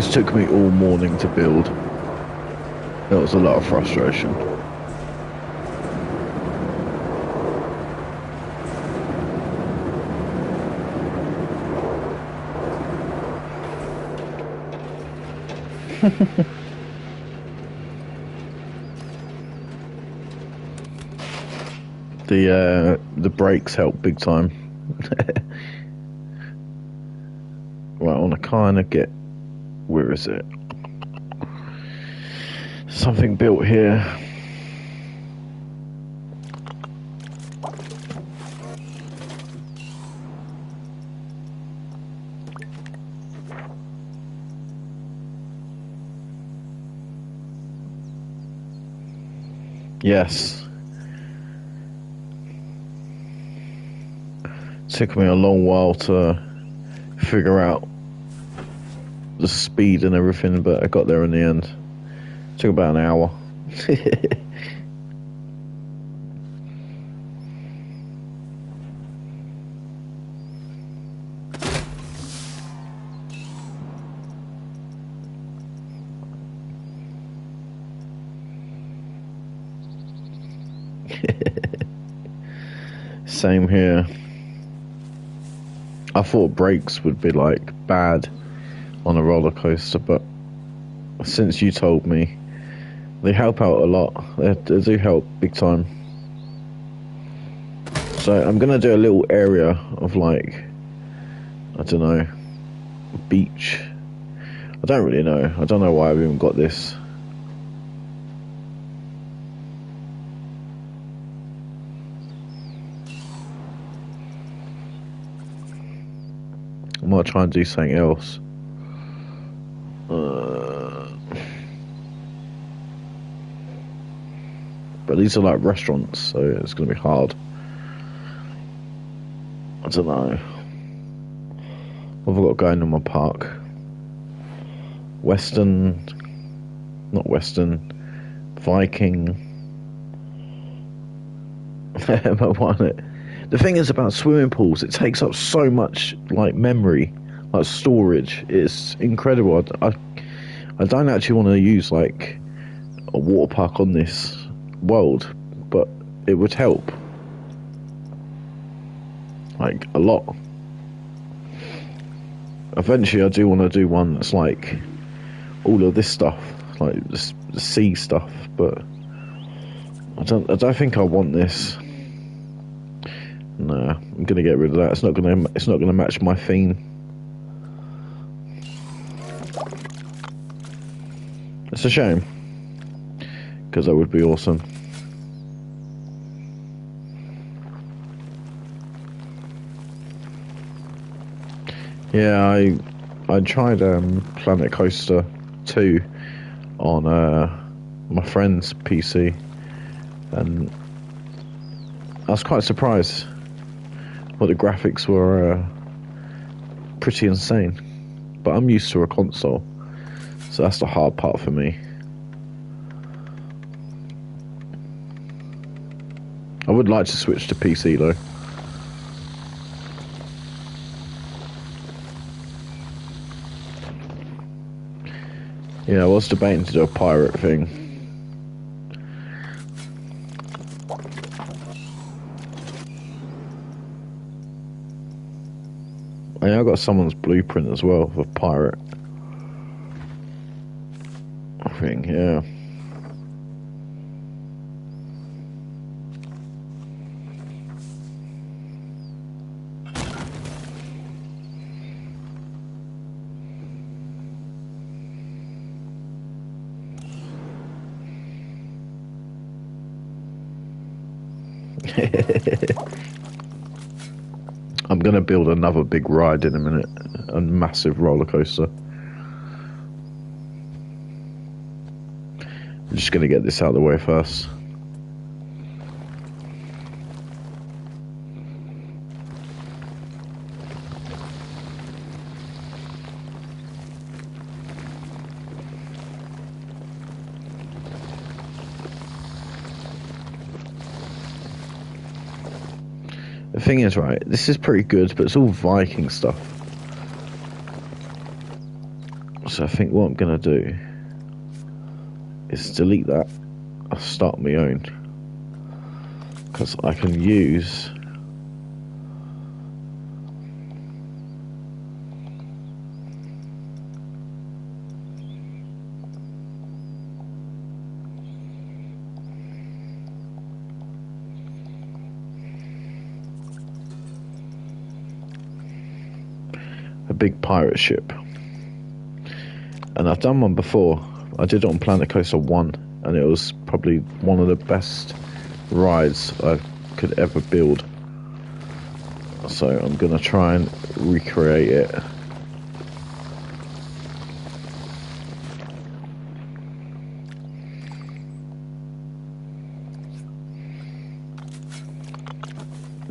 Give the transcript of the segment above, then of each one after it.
This took me all morning to build. There was a lot of frustration. The brakes help big time. Right, I want to kind of get, where is it? Something built here. Yes. Took me a long while to figure out the speed and everything, but I got there in the end. Took about an hour. Same here. I thought brakes would be like bad on a roller coaster, but since you told me, they help out a lot. They do help big time. So I'm gonna do a little area of like, I don't know, beach. I don't really know. I don't know why I've even got this. I might try and do something else. But these are like restaurants, so it's going to be hard. I don't know. What have I got going in my park? Not Western, Viking. I want it. The thing is about swimming pools, it takes up so much like memory, like storage. It's incredible. I don't actually want to use like a water park on this world, but it would help like a lot. Eventually I do want to do one that's like all of this stuff, like the sea stuff, but I don't think I want this. No, I'm gonna get rid of that. It's not gonna match my theme. It's a shame, because that would be awesome. Yeah, I tried Planet Coaster 2 on my friend's PC, and I was quite surprised. But the graphics were pretty insane. But I'm used to a console, so that's the hard part for me. I would like to switch to PC though. Yeah, I was debating to do a pirate thing. Yeah, I got someone's blueprint as well of a pirate. I think, yeah. I'm gonna build another big ride in a minute, a massive roller coaster. I'm just gonna get this out of the way first. The thing is, right, this is pretty good, but it's all Viking stuff. So I think what I'm gonna do is delete that. I'll start my own, because I can use a big pirate ship. And I've done one before. I did it on Planet Coaster 1, and it was probably one of the best rides I could ever build. So I'm going to try and recreate it.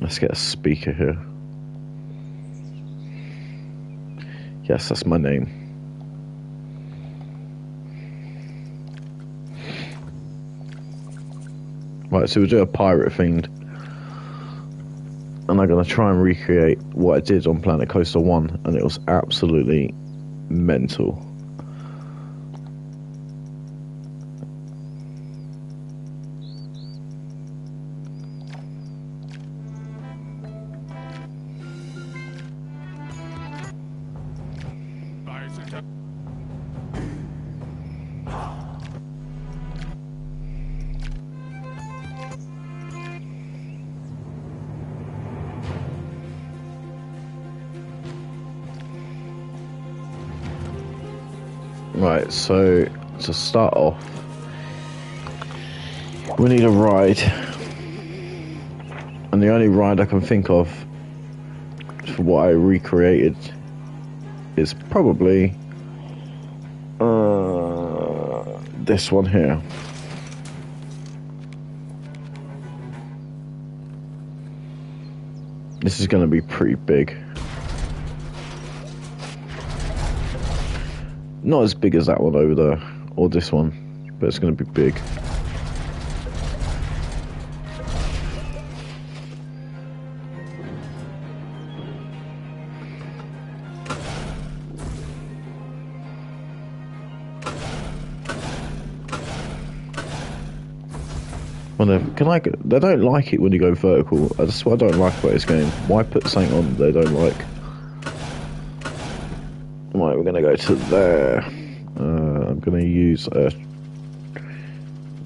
Let's get a speaker here. Yes, that's my name. Right, so we'll do a pirate themed, and I'm going to try and recreate what I did on Planet Coaster 1, and it was absolutely mental. Right, so to start off, we need a ride, and the only ride I can think of for what I recreated is probably this one here. This is going to be pretty big. Not as big as that one over there, or this one, but it's going to be big. Well, they don't like it when you go vertical. That's what I don't like about this game. Why put something on they don't like? Right, we're going to go to there. I'm going to use a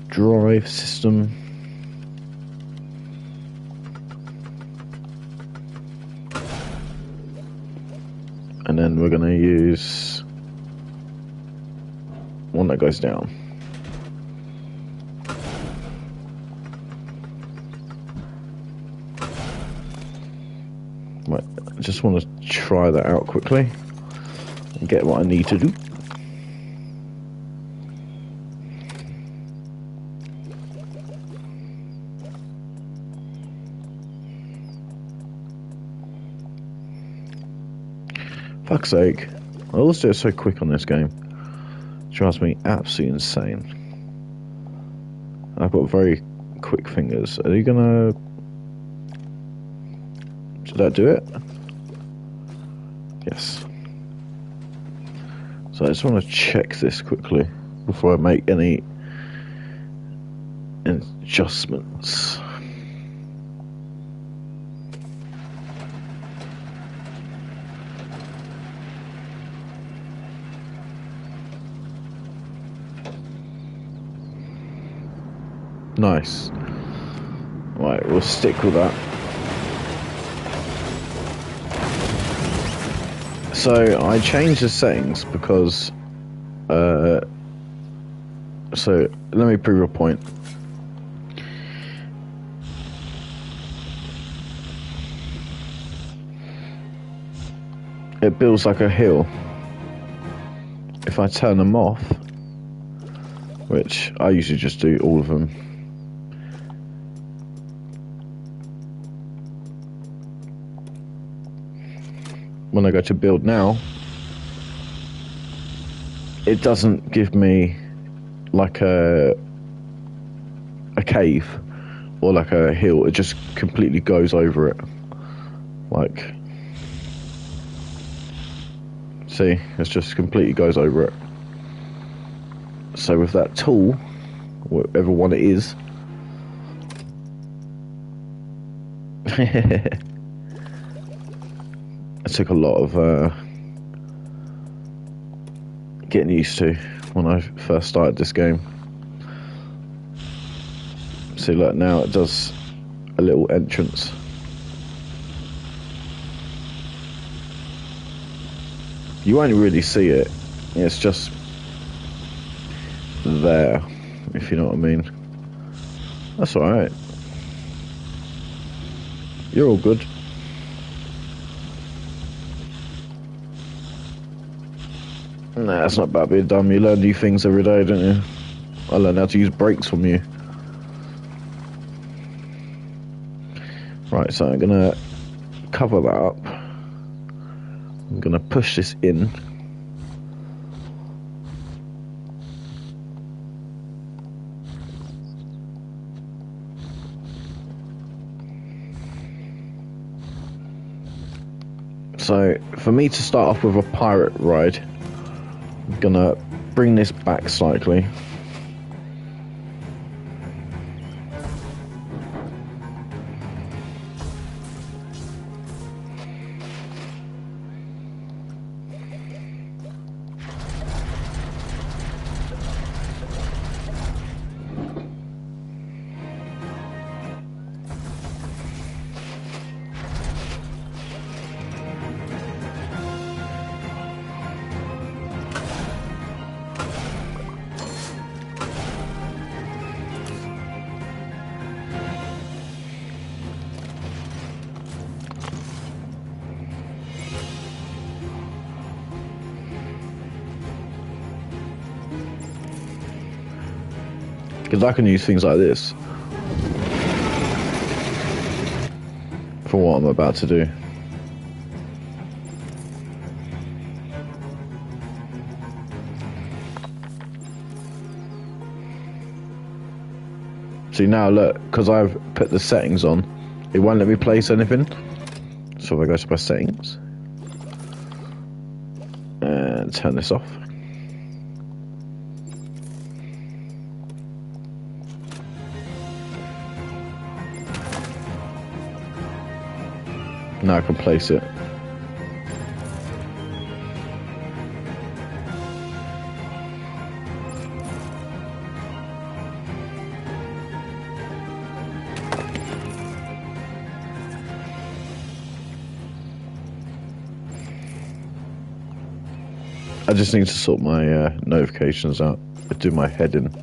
drive system. And then we're going to use one that goes down. Right, I just want to try that out quickly and get what I need to do. Fuck's sake. I always do it so quick on this game. It drives me absolutely insane. I've got very quick fingers. Are you gonna... Did that do it? Yes. So I just want to check this quickly before I make any adjustments. Nice. Right, we'll stick with that. So I changed the settings because so let me prove a point. It builds like a hill. If I turn them off, which I usually just do all of them, when I go to build now, it doesn't give me like a cave or like a hill. It just completely goes over it. Like, See, it just completely goes over it. So with that tool, whatever one it is, it took a lot of getting used to when I first started this game. See, look, now it does a little entrance. You won't really see it. It's just there, if you know what I mean. That's alright. You're all good. Nah, that's not about being dumb. You learn new things every day, don't you? I learned how to use brakes from you. Right, so I'm gonna cover that up. I'm gonna push this in. So, for me to start off with a pirate ride, I'm gonna bring this back slightly. Because I can use things like this for what I'm about to do. See, now look, because I've put the settings on, it won't let me place anything. So if I go to my settings and turn this off. Now I can place it. I just need to sort my notifications out. Do my heading.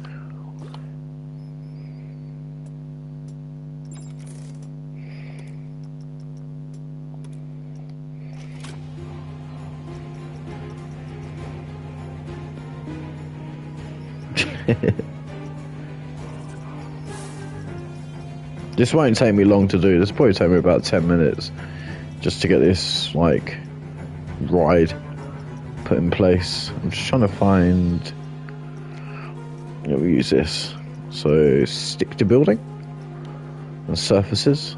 This won't take me long to do. This will probably take me about 10 minutes just to get this like ride put in place. I'm just trying to find, we'll use this. So stick to building and surfaces.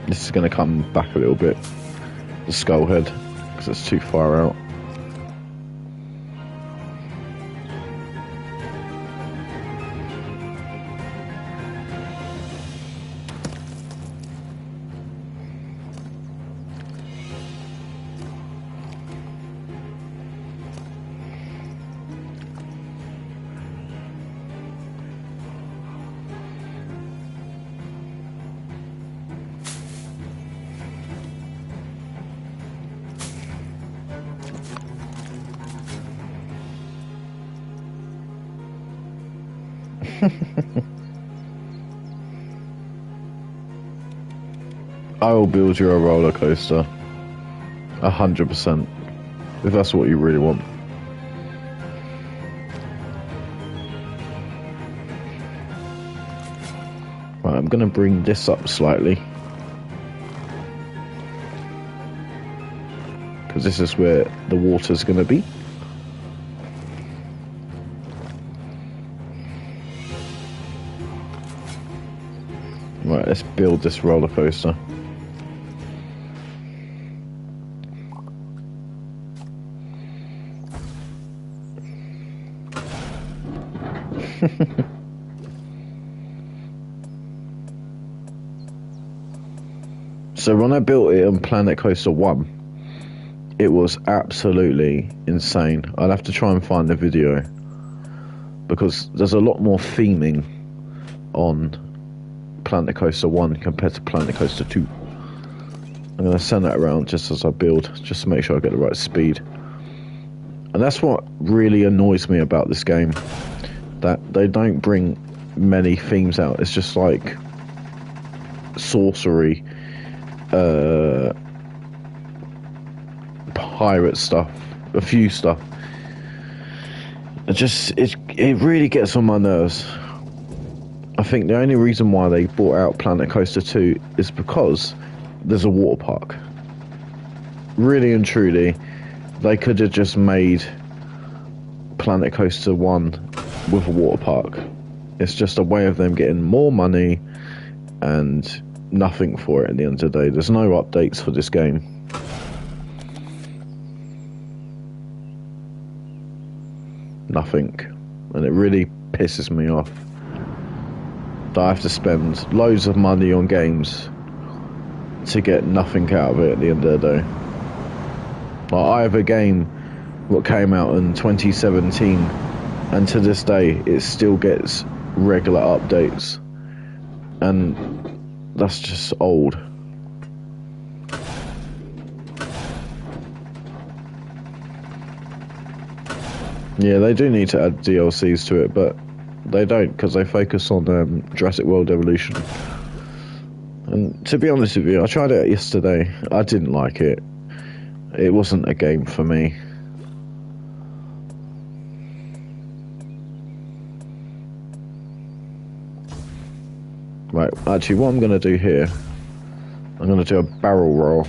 This is going to come back a little bit, the skull head, because it's too far out. I will build you a roller coaster, 100%, if that's what you really want. Right, I'm going to bring this up slightly, because this is where the water's going to be. Right, let's build this roller coaster. So when I built it on Planet Coaster 1, it was absolutely insane. I'll have to try and find the video, because there's a lot more theming on Planet Coaster 1 compared to Planet Coaster 2. I'm going to send that around just as I build, just to make sure I get the right speed. And that's what really annoys me about this game, that they don't bring many themes out. It's just like sorcery, pirate stuff, a few stuff. It really gets on my nerves. I think the only reason why they brought out Planet Coaster 2 is because there's a water park. Really and truly, they could have just made Planet Coaster 1 with a water park. It's just a way of them getting more money and nothing for it at the end of the day. There's no updates for this game. Nothing. And it really pisses me off that I have to spend loads of money on games to get nothing out of it at the end of the day. Like, I have a game what came out in 2017, and to this day it still gets regular updates, and that's just old. Yeah, they do need to add DLCs to it, but they don't, because they focus on Jurassic World Evolution. And to be honest with you, I tried it yesterday. I didn't like it. It wasn't a game for me. Right, actually what I'm going to do here, I'm going to do a barrel roll.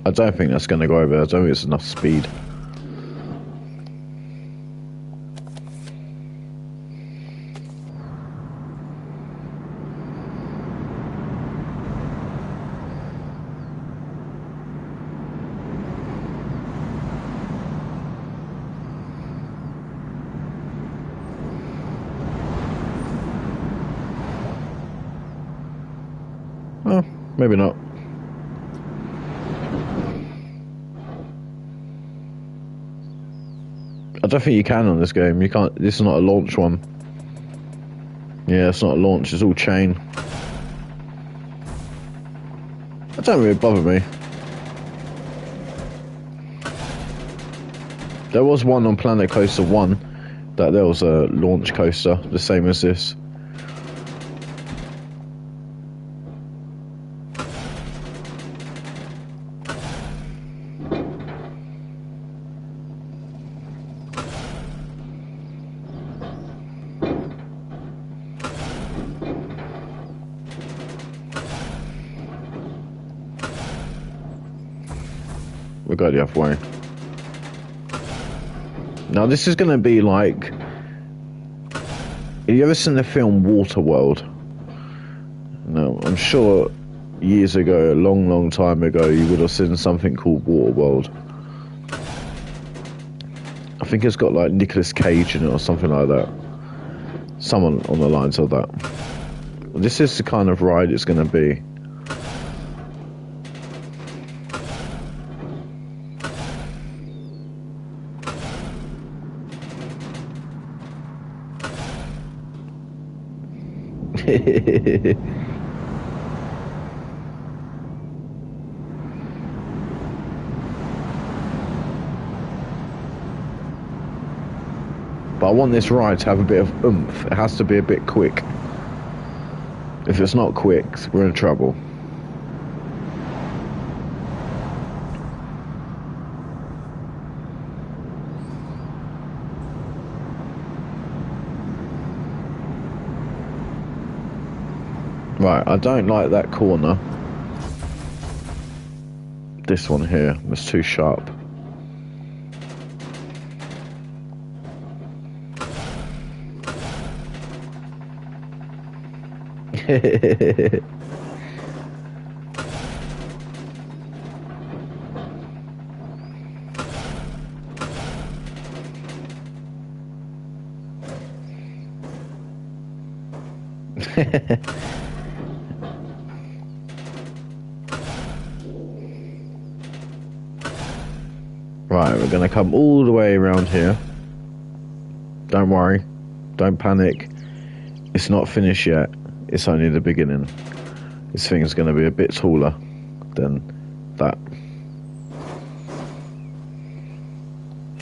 I don't think that's going to go over. I don't think it's enough speed. Oh, maybe not. I don't think you can on this game. You can't. This is not a launch one. Yeah, it's not a launch. It's all chain. That don't really bother me. There was one on Planet Coaster 1 that there was a launch coaster, the same as this. We go the other way. Now this is going to be like... Have you ever seen the film Waterworld? No, I'm sure years ago, a long time ago, you would have seen something called Waterworld. I think it's got like Nicolas Cage in it or something like that. Someone on the lines of that. This is the kind of ride it's going to be. But I want this ride to have a bit of oomph. It has to be a bit quick. If it's not quick, we're in trouble. Right, I don't like that corner. This one here was too sharp. Right, we're gonna come all the way around here. Don't worry, don't panic. It's not finished yet. It's only the beginning. This thing's gonna be a bit taller than that.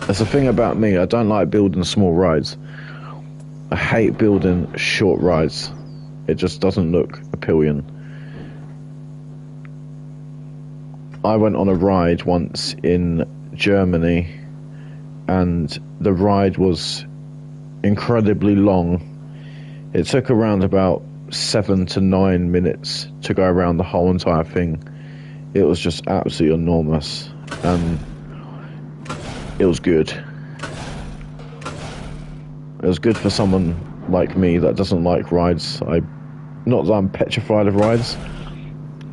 That's the thing about me, I don't like building small rides. I hate building short rides. It just doesn't look appealing. I went on a ride once in Germany and the ride was incredibly long. It took around about 7 to 9 minutes to go around the whole entire thing. It was just absolutely enormous and it was good. It was good for someone like me that doesn't like rides. Not that I'm petrified of rides,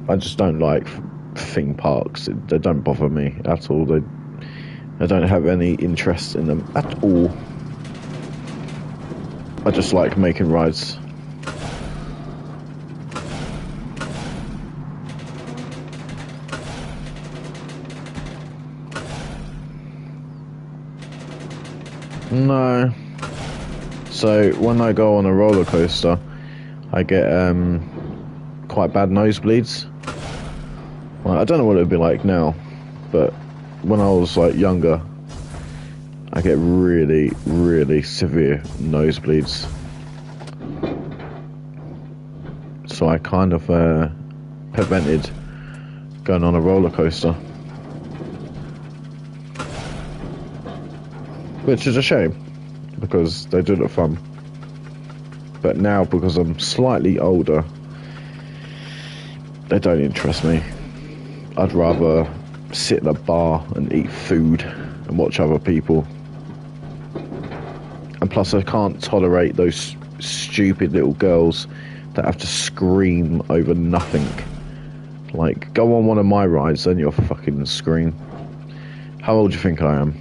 I just don't like theme parks. They don't bother me at all. I don't have any interest in them at all. I just like making rides. No. So when I go on a roller coaster, I get quite bad nosebleeds. Well, I don't know what it would be like now, but when I was like younger, I get really, really severe nosebleeds. So I kind of prevented going on a roller coaster, which is a shame because they do look fun. But now, because I'm slightly older, they don't interest me. I'd rather sit in a bar and eat food and watch other people. And plus I can't tolerate those stupid little girls that have to scream over nothing. Like, go on one of my rides, then you'll fucking scream. How old do you think I am?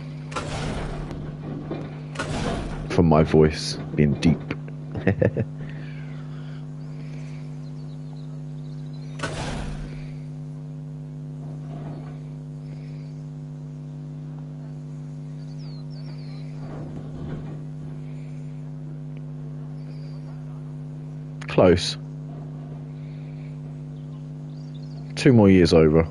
From my voice being deep. Close. 2 more years over.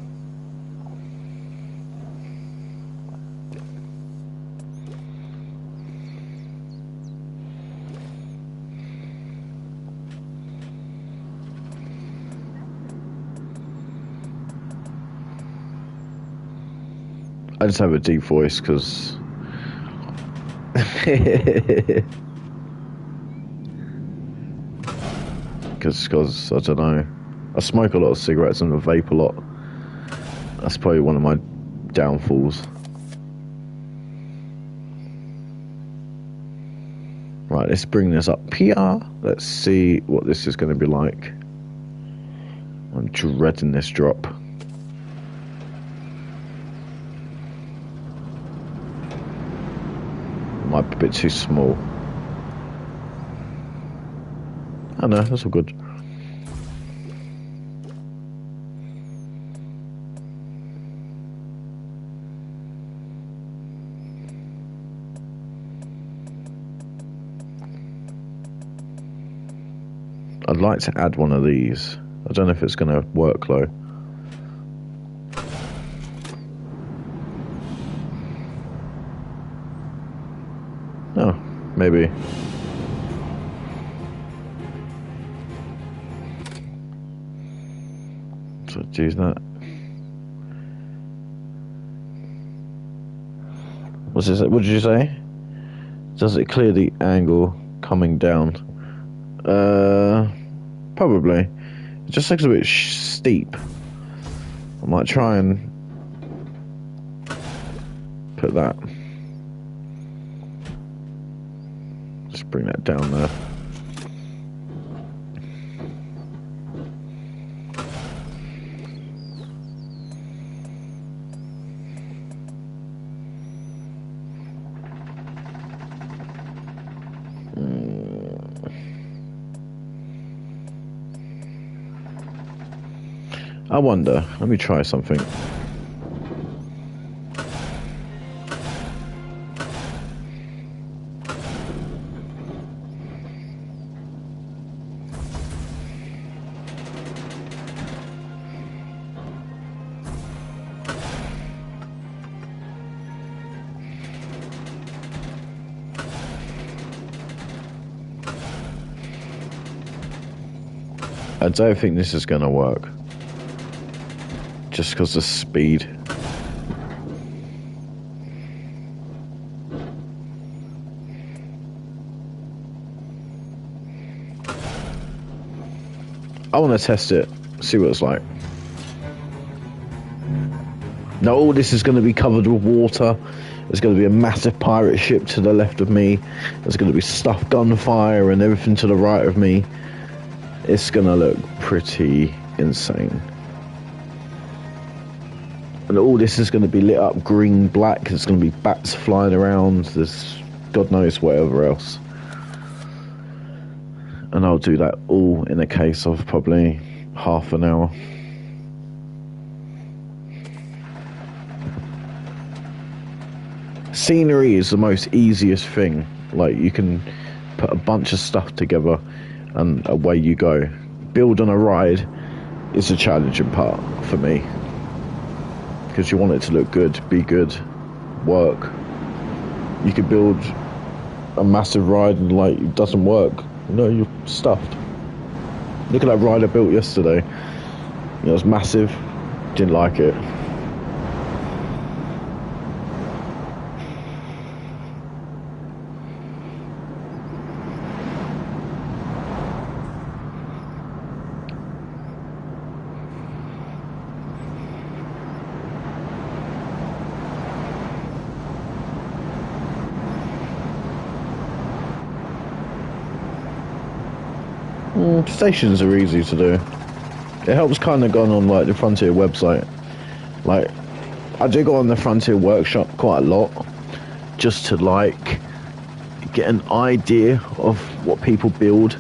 I just have a deep voice because because I don't know, I smoke a lot of cigarettes and I vape a lot. That's probably one of my downfalls. Right, let's bring this up here. Let's see what this is going to be like. I'm dreading this drop. Might be a bit too small. Oh no, that's all good. I'd like to add one of these. I don't know if it's going to work though. Oh, maybe. So do that. What's this? What did you say? Does it clear the angle coming down? Probably. It just looks a bit steep. I might try and put that. Just bring that down there. I wonder, let me try something. I don't think this is going to work. Just because of speed. I want to test it, see what it's like. Now all this is going to be covered with water. There's going to be a massive pirate ship to the left of me. There's going to be stuff gunfire and everything to the right of me. It's going to look pretty insane. And all this is going to be lit up green, black. There's going to be bats flying around. There's God knows whatever else. And I'll do that all in a case of probably half an hour. Scenery is the most easiest thing. Like, you can put a bunch of stuff together and away you go. Build on a ride is a challenging part for me. Because you want it to look good, be good, work. You could build a massive ride and like it doesn't work. You know, you're stuffed. Look at that ride I built yesterday. You know, it was massive. Didn't like it. Stations are easy to do. It helps kind of going on like the Frontier website. Like, I do go on the Frontier workshop quite a lot just to like get an idea of what people build.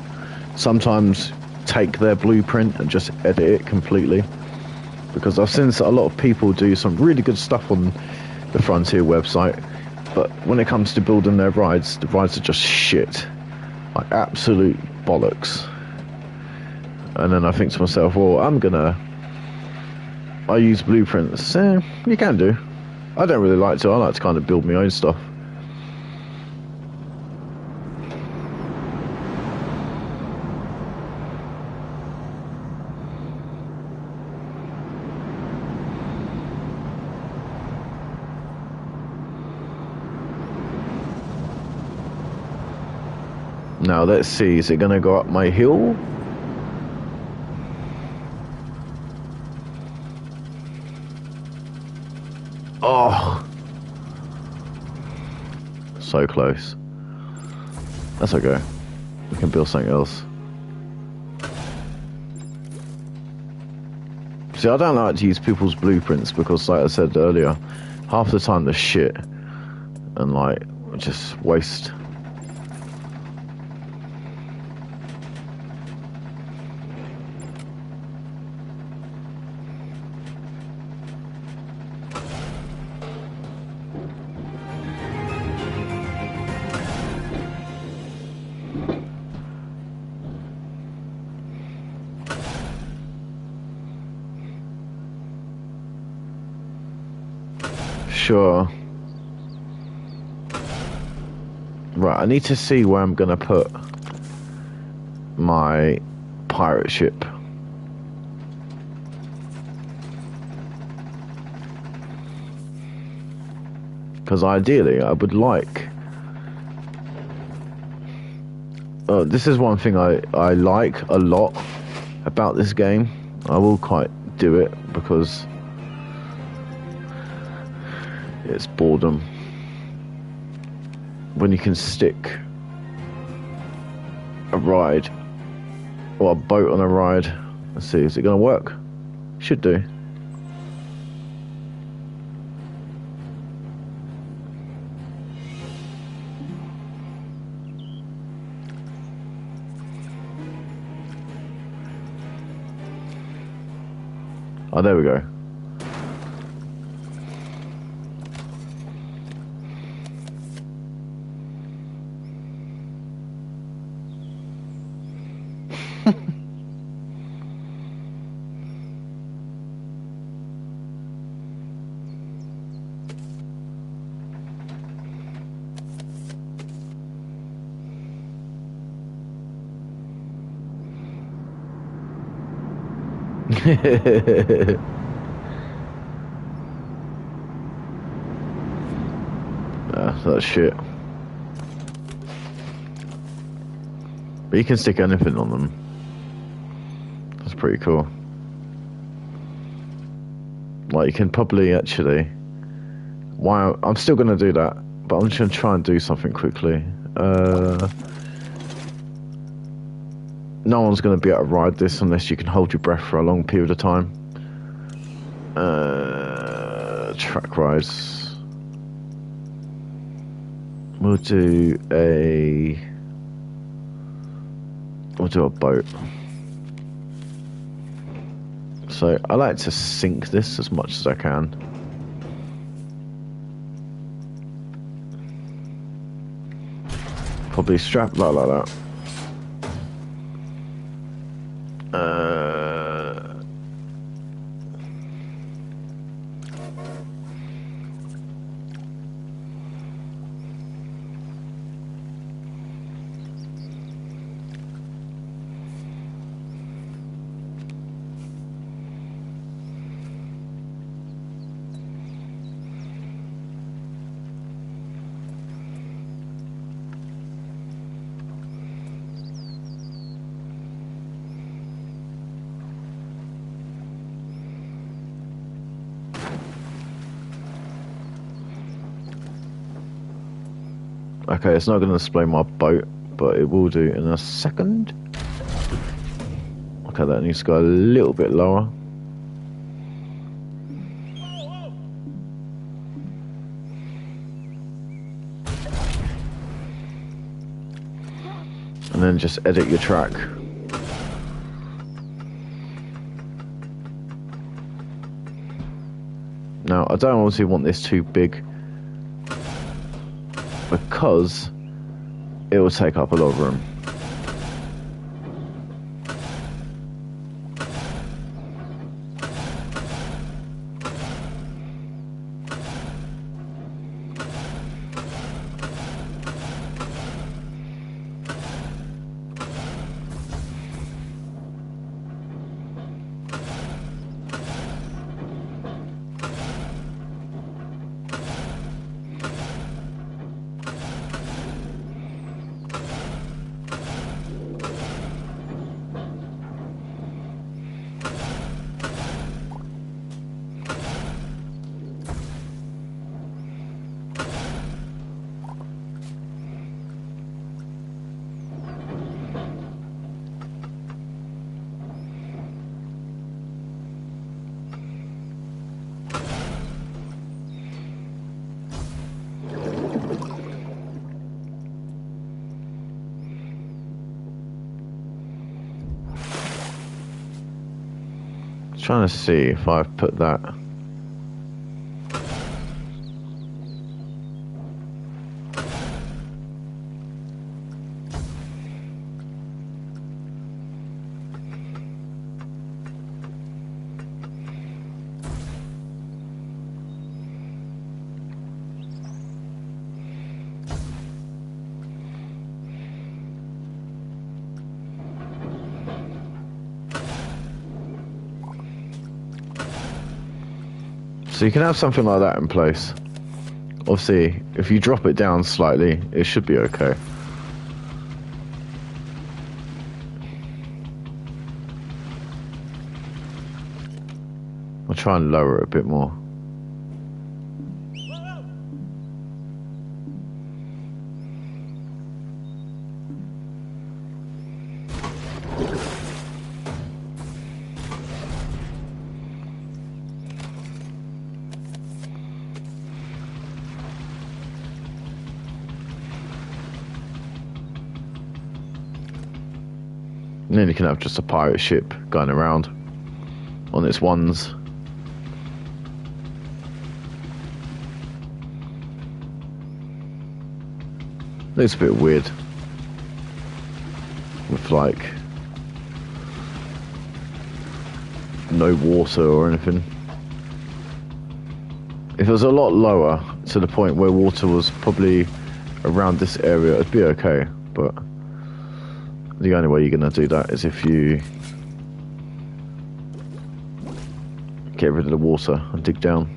Sometimes take their blueprint and just edit it completely, because I've seen a lot of people do some really good stuff on the Frontier website, but when it comes to building their rides, the rides are just shit, like absolute bollocks. And then I think to myself, well, I use blueprints. You can do. I don't really like to. I like to kind of build my own stuff. Now let's see, is it going to go up my hill? Oh, so close. That's okay. We can build something else. See, I don't like to use people's blueprints because, like I said earlier, half the time they're shit and like just waste. Sure. Right, I need to see where I'm gonna put my pirate ship. Because ideally, I would like. This is one thing I like a lot about this game. I will quite do it because it's boredom. When you can stick a ride or a boat on a ride. Let's see, is it going to work? Should do. Oh, there we go. That's shit. But you can stick anything on them. That's pretty cool. Like, you can probably actually... Wow, I'm still going to do that, but I'm just going to try and do something quickly. No one's going to be able to ride this unless you can hold your breath for a long period of time. Track rides. We'll do a boat. So I like to sink this as much as I can. Probably strap like that. Okay, it's not going to display my boat, but it will do in a second. Okay, that needs to go a little bit lower. And then just edit your track. Now, I don't obviously want this too big, because it will take up a lot of room. Trying to see if I've put that. So you can have something like that in place, Obviously, if you drop it down slightly, it should be okay. I'll try and lower it a bit more. And then you can have just a pirate ship going around on its ones. Looks a bit weird with like no water or anything. If it was a lot lower to the point where water was probably around this area, it'd be okay, but the only way you're going to do that is if you get rid of the water and dig down.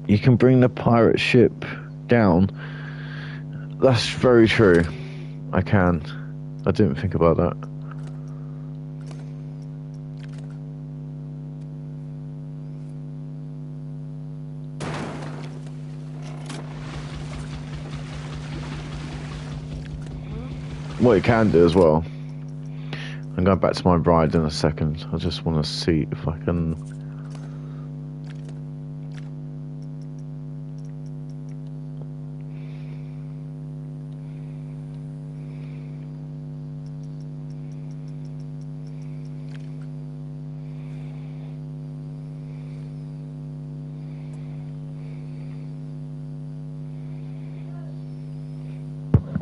You can bring the pirate ship down. That's very true. I can. I didn't think about that. What you can do as well, I'm going back to my bride in a second. I just want to see if I can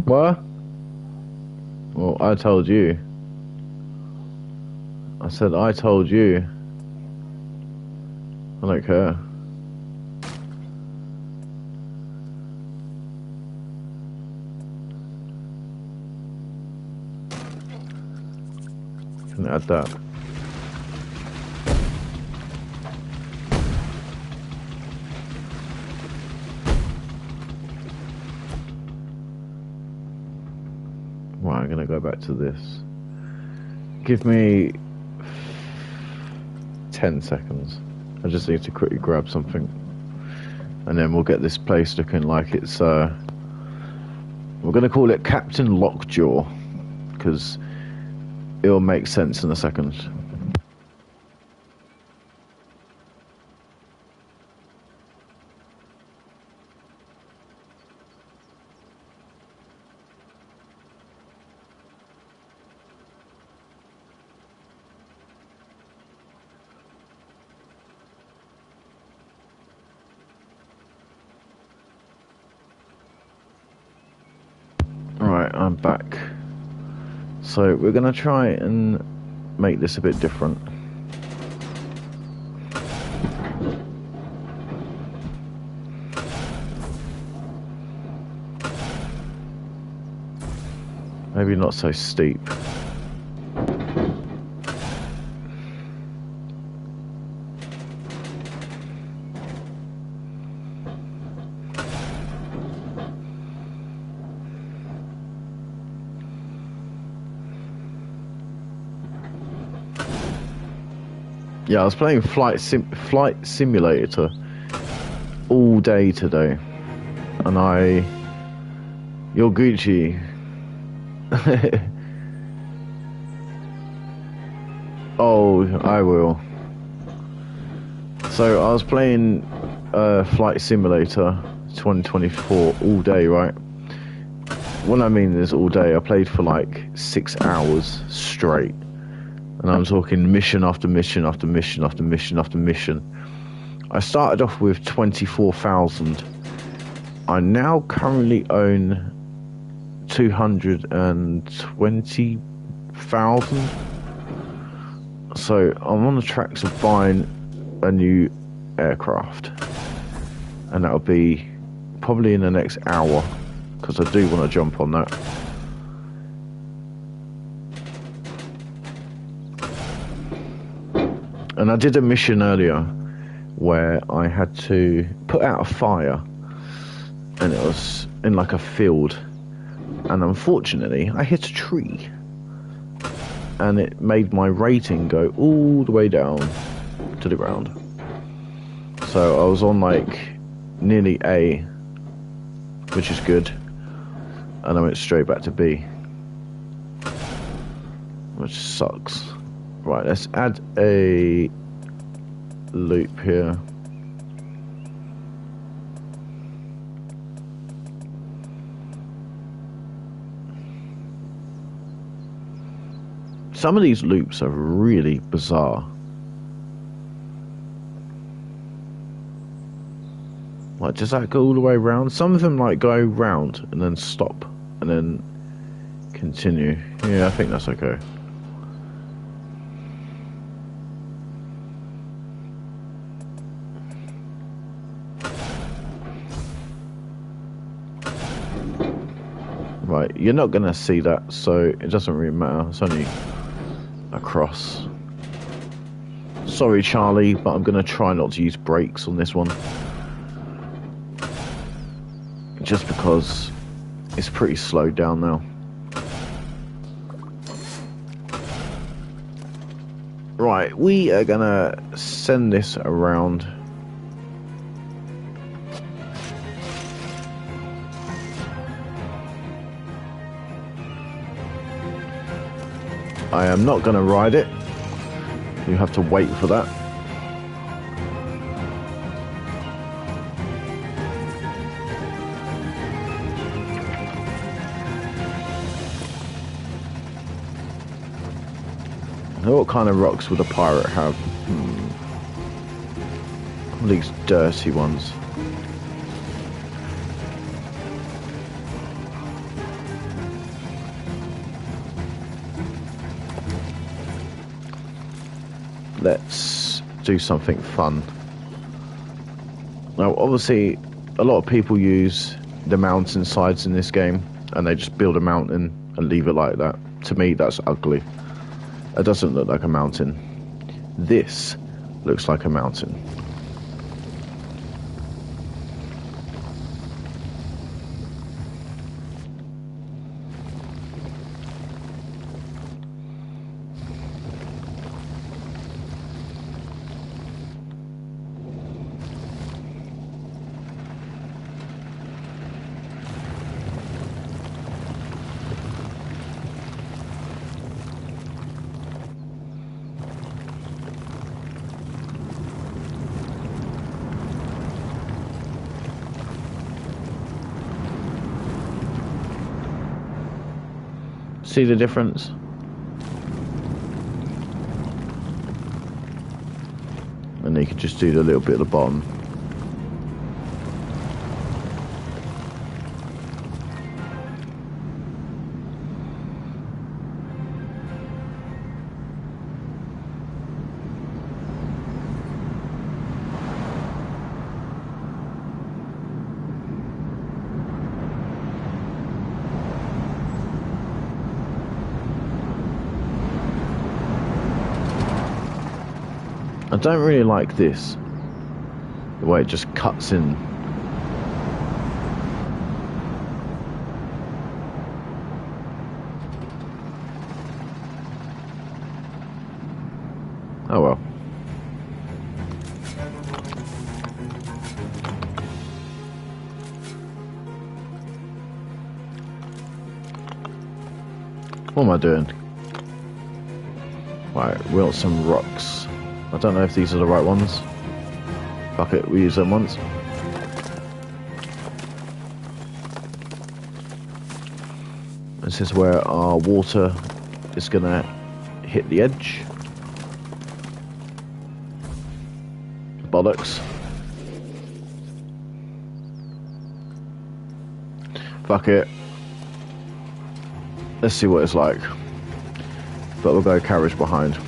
what? Well, I told you. I said I told you. I don't care. Can add that. Right, I'm gonna go back to this. Give me 10 seconds. I just need to quickly grab something, and then we'll get this place looking like it's we're gonna call it Captain Lockjaw, because it'll make sense in a second. Right, I'm back. So we're gonna try and make this a bit different. Maybe not so steep. Yeah, I was playing Flight Simulator all day today, and you're Gucci. Oh, I will. So I was playing Flight Simulator 2024 all day, right? What I mean is all day. I played for like 6 hours straight. And I'm talking mission after mission after mission after mission after mission. I started off with 24,000. I now currently own 220,000. So I'm on the tracks of buying a new aircraft. And that'll be probably in the next hour, because I do want to jump on that. And I did a mission earlier where I had to put out a fire, and it was in like a field, and unfortunately I hit a tree, and it made my rating go all the way down to the ground. So I was on like nearly A, which is good, and I went straight back to B, which sucks. Right, let's add a loop here. Some of these loops are really bizarre. Like, does that go all the way around? Some of them like go round and then stop and then continue. Yeah, I think that's okay. Right, you're not gonna see that, so it doesn't really matter. It's only across. Sorry, Charlie, but I'm gonna try not to use brakes on this one, just because it's pretty slowed down now. Right, we are gonna send this around. I am not gonna ride it. You have to wait for that. Now, what kind of rocks would a pirate have? These dirty ones. Let's do something fun. Now, obviously, a lot of people use the mountain sides in this game, and they just build a mountain and leave it like that. To me, that's ugly. It doesn't look like a mountain. This looks like a mountain. See the difference? And you can just do the little bit at the bottom. I don't really like this, the way it just cuts in. Oh well. What am I doing? Right, we want some rocks. I don't know if these are the right ones. Fuck it, we use them once. This is where our water is gonna hit the edge. Bollocks. Fuck it. Let's see what it's like. But we'll go carriage behind.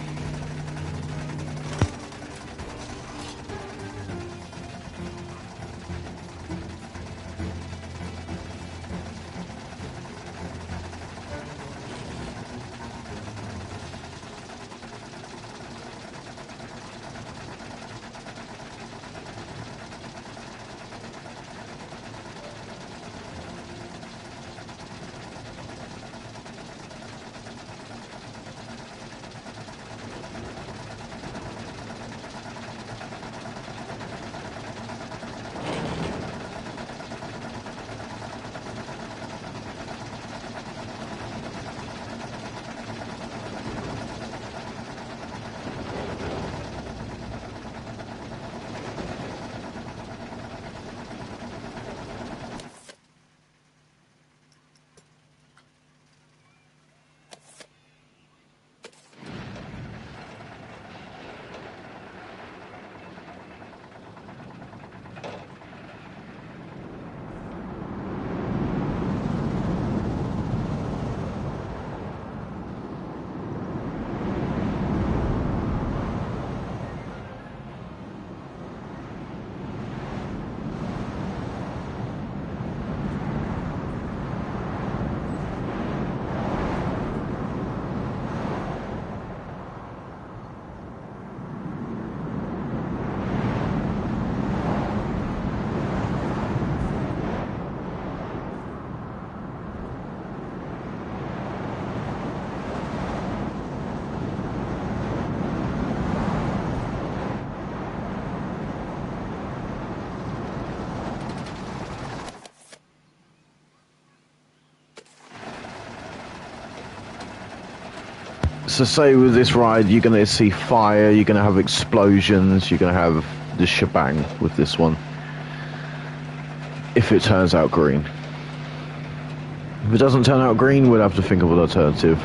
So say with this ride, you're going to see fire, you're going to have explosions, you're going to have the shebang with this one. If it turns out green. If it doesn't turn out green, we'll have to think of an alternative.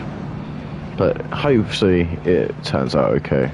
But hopefully it turns out okay.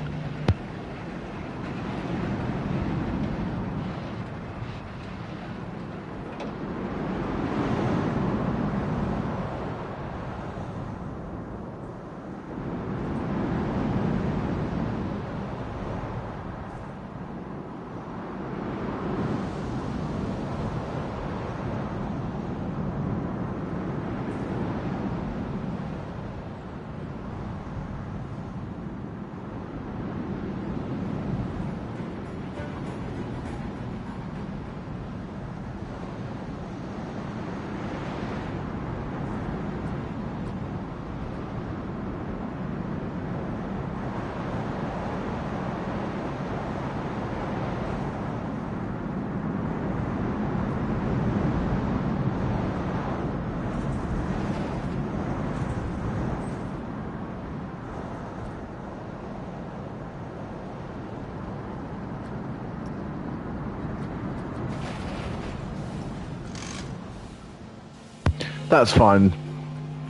That's fine.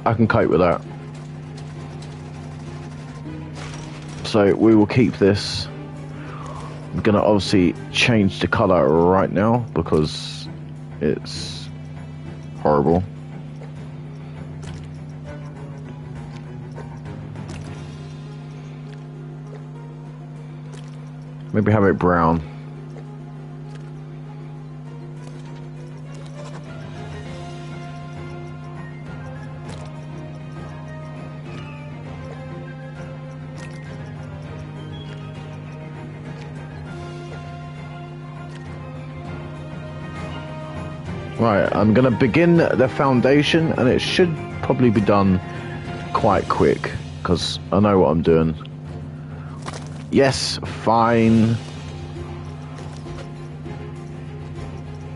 I can cope with that. So we will keep this. I'm gonna obviously change the colour right now because it's horrible. Maybe have it brown. Right, I'm going to begin the foundation, and it should probably be done quite quick, because I know what I'm doing. Yes, fine.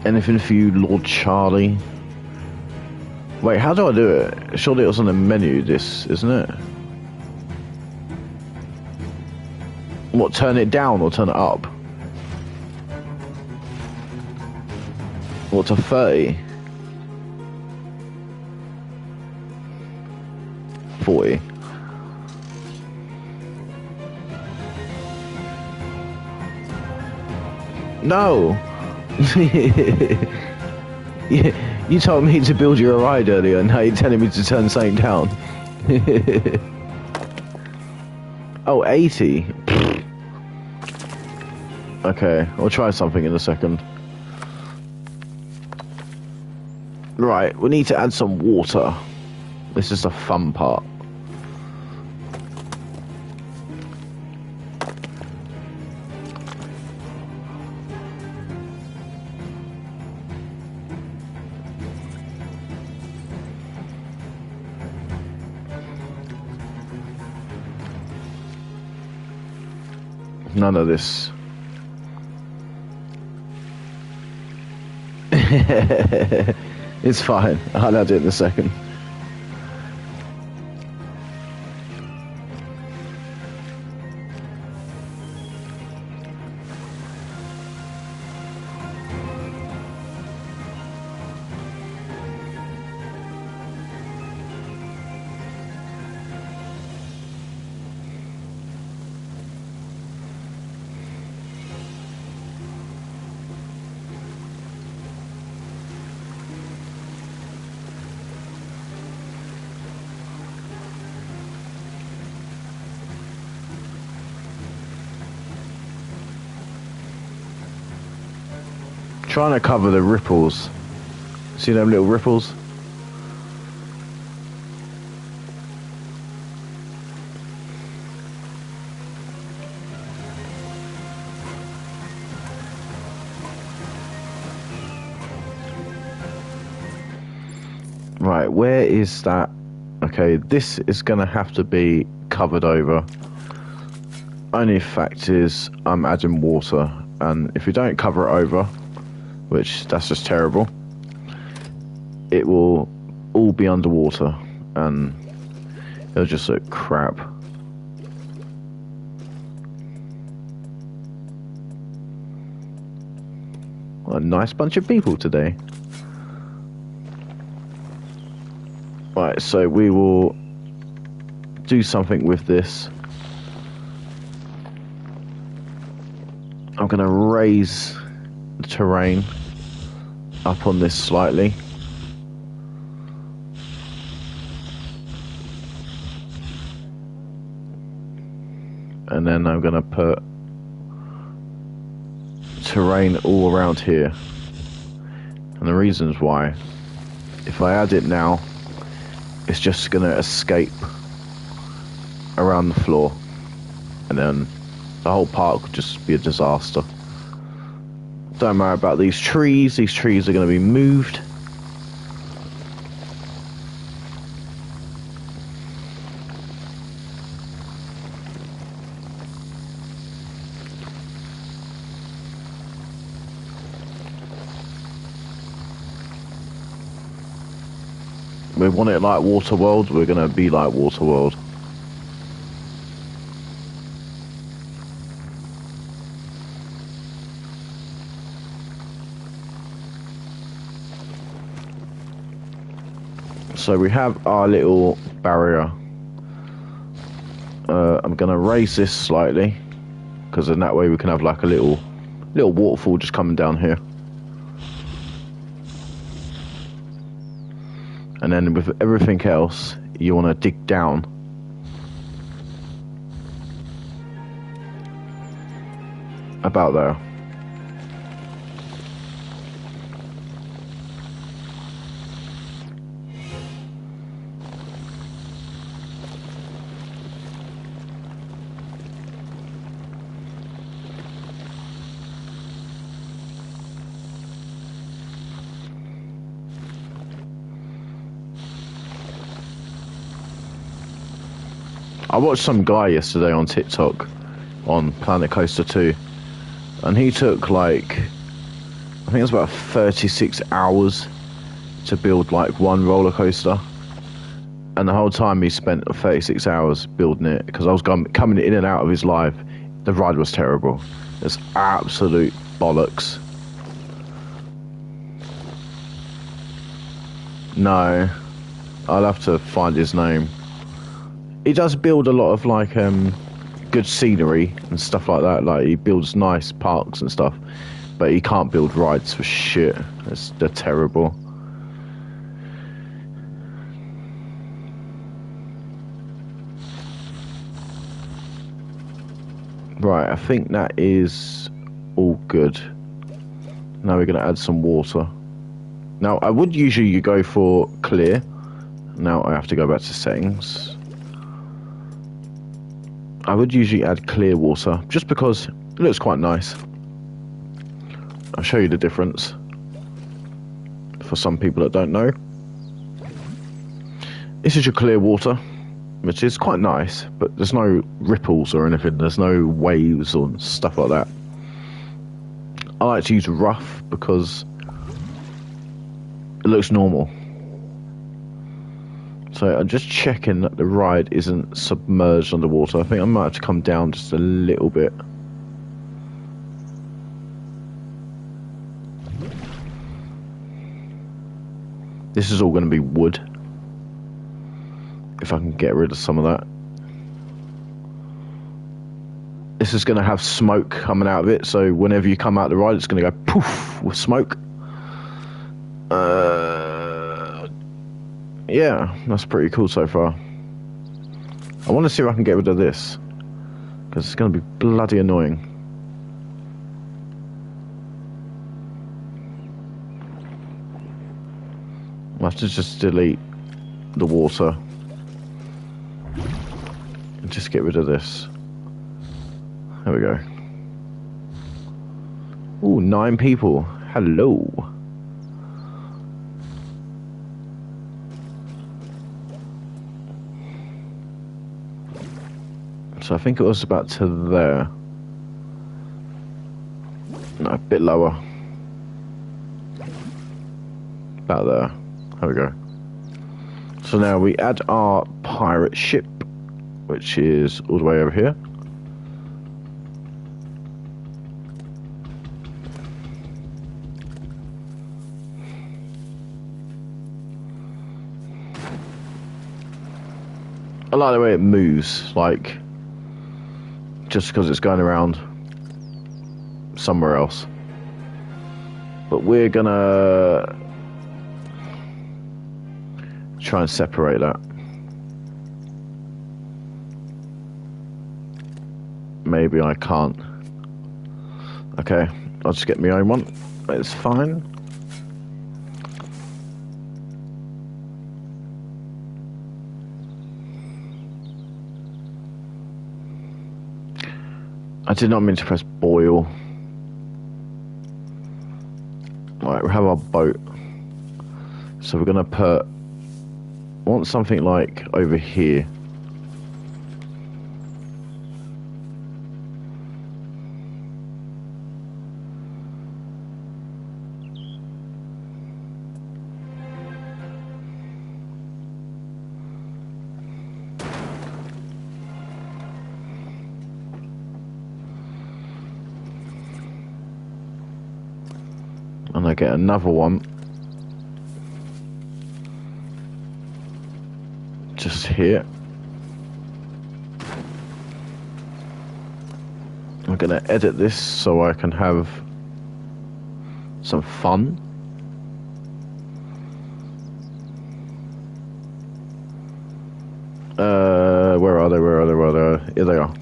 Anything for you, Lord Charlie. Wait, how do I do it? Surely it was on the menu, this, isn't it? What, turn it down or turn it up? What, to 30? 40? No! You told me to build you a ride earlier, and now you're telling me to turn something down. Oh, 80? Okay, I'll try something in a second. Right, we need to add some water. This is the fun part. None of this. It's fine. I'll add it in a second. Trying to cover the ripples. See them little ripples? Right, where is that? Okay, this is going to have to be covered over. Only fact is, I'm adding water, and if you don't cover it over, which that's just terrible, it will all be underwater, and it'll just look crap. What a nice bunch of people today. Right, so we will do something with this. I'm going to raise the terrain up on this slightly. And then I'm going to put terrain all around here. And the reasons why, if I add it now, it's just going to escape around the floor. And then the whole park would just be a disaster. Don't worry about these trees. These trees are going to be moved. We want it like Waterworld, we're going to be like Waterworld. So we have our little barrier. I'm going to raise this slightly, because in that way we can have like a little waterfall just coming down here. And then with everything else, you want to dig down. About there. I watched some guy yesterday on TikTok on Planet Coaster 2, and he took like, I think it was about 36 hours to build like one roller coaster, and the whole time he spent 36 hours building it, because I was coming in and out of his live. The ride was terrible. It's absolute bollocks. No, I'll have to find his name. He does build a lot of like good scenery and stuff like that. Like he builds nice parks and stuff, but he can't build rides for shit. They're terrible. Right, I think that is all good. Now we're going to add some water. Now I would usually go for clear. Now I have to go back to settings. I would usually add clear water, just because it looks quite nice. I'll show you the difference for some people that don't know. This is your clear water, which is quite nice, but there's no ripples or anything. There's no waves or stuff like that. I like to use rough because it looks normal. So I'm just checking that the ride isn't submerged underwater. I think I might have to come down just a little bit. This is all going to be wood. If I can get rid of some of that. This is going to have smoke coming out of it, so whenever you come out the ride, it's going to go poof with smoke. Yeah, that's pretty cool so far. I want to see if I can get rid of this, because it's going to be bloody annoying. I have to just delete the water and just get rid of this. There we go. Ooh, 9 people. Hello. So I think it was about to there. No, a bit lower. About there. There we go. So now we add our pirate ship, which is all the way over here. I like the way it moves, like, just because it's going around somewhere else. But we're gonna try and separate that. Maybe I can't. Okay, I'll just get my own one. It's fine. I did not mean to press boil. Right, we have our boat. So we're gonna put, I want something like over here. And I get another one just here. I'm gonna edit this so I can have some fun. Where are they? Where are they? Where are they? Here they are.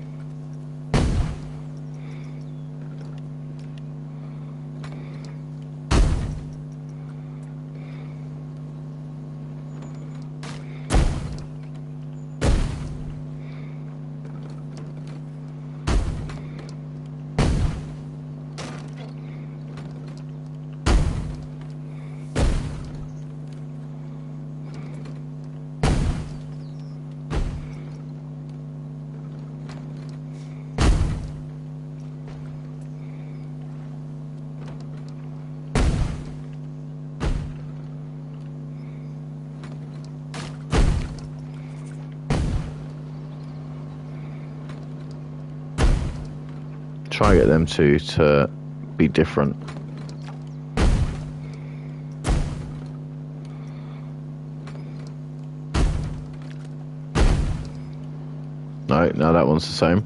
Try to get them two to be different. No, that one's the same.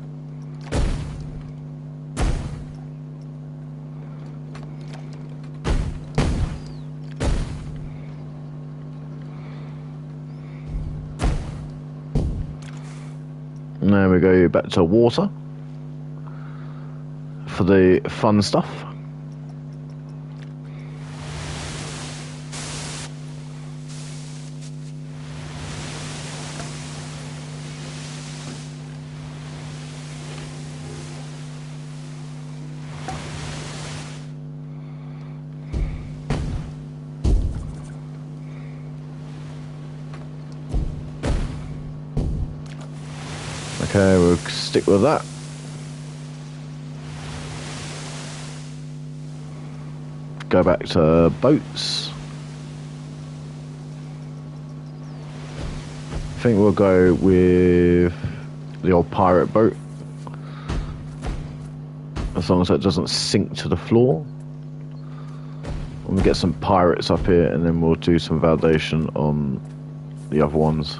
And then we go back to water for the fun stuff. Okay, we'll stick with that. Go back to boats. I think we'll go with the old pirate boat, as long as it doesn't sink to the floor. And we get some pirates up here, and then we'll do some validation on the other ones.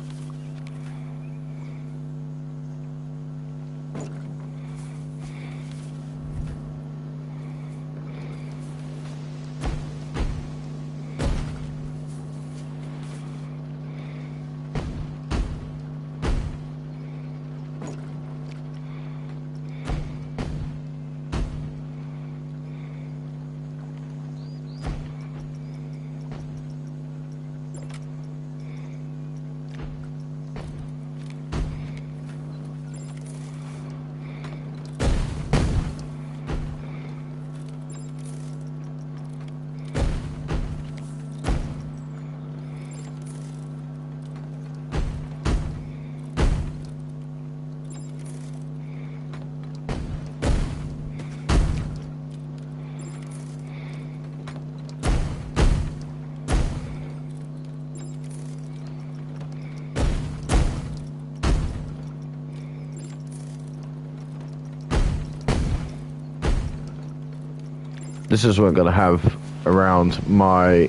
This is what I'm going to have around my,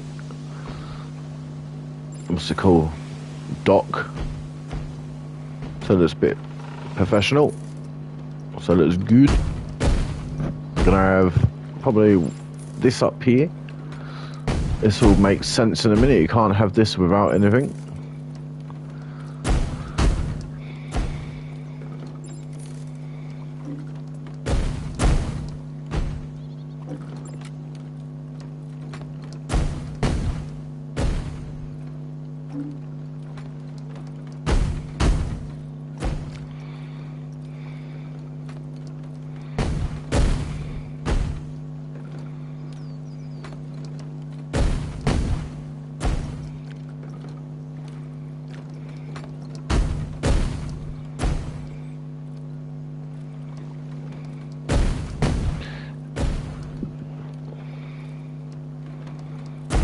what's it called, dock. So it looks a bit professional. So it looks good. Gonna have probably this up here. This will make sense in a minute. You can't have this without anything.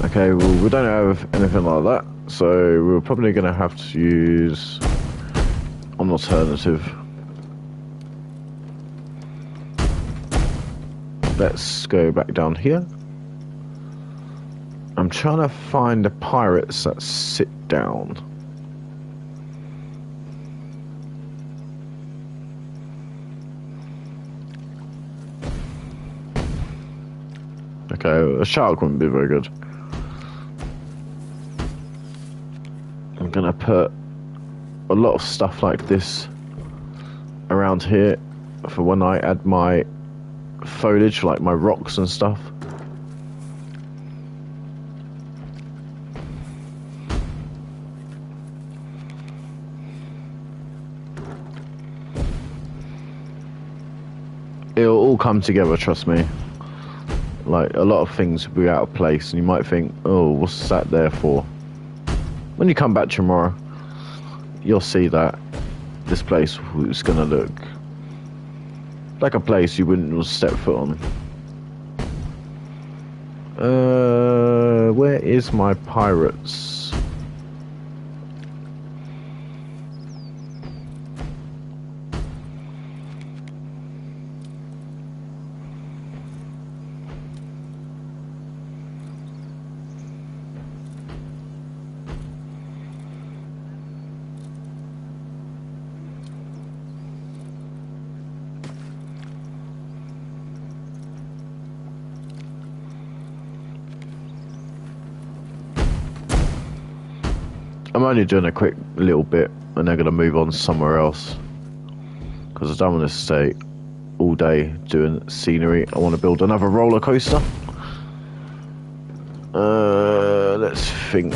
Okay, well, we don't have anything like that, so we're probably going to have to use an alternative. Let's go back down here. I'm trying to find the pirates that sit down. Okay, a shark wouldn't be very good. I'm gonna put a lot of stuff like this around here for when I add my foliage, like my rocks and stuff. It'll all come together, trust me. Like, a lot of things will be out of place and you might think, oh, what's that there for? When you come back tomorrow, you'll see that this place is going to look like a place you wouldn't step foot on. Where is my pirates? I'm only doing a quick little bit and they're going to move on somewhere else because I don't want to stay all day doing scenery. I want to build another roller coaster. Let's think.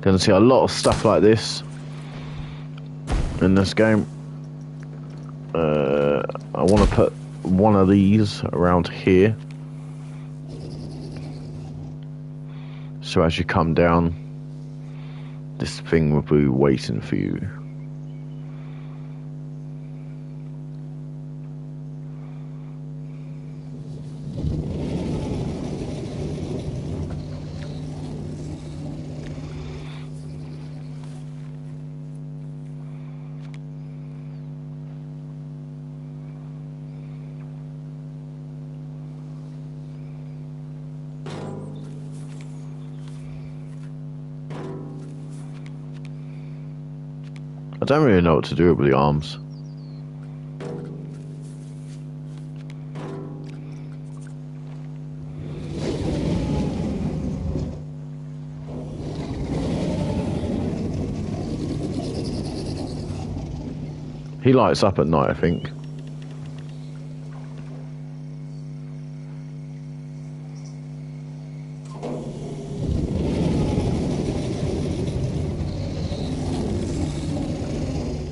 Gonna see a lot of stuff like this in this game. I want to put one of these around here, so as you come down, this thing will be waiting for you. I don't really know what to do with the arms. He lights up at night, I think.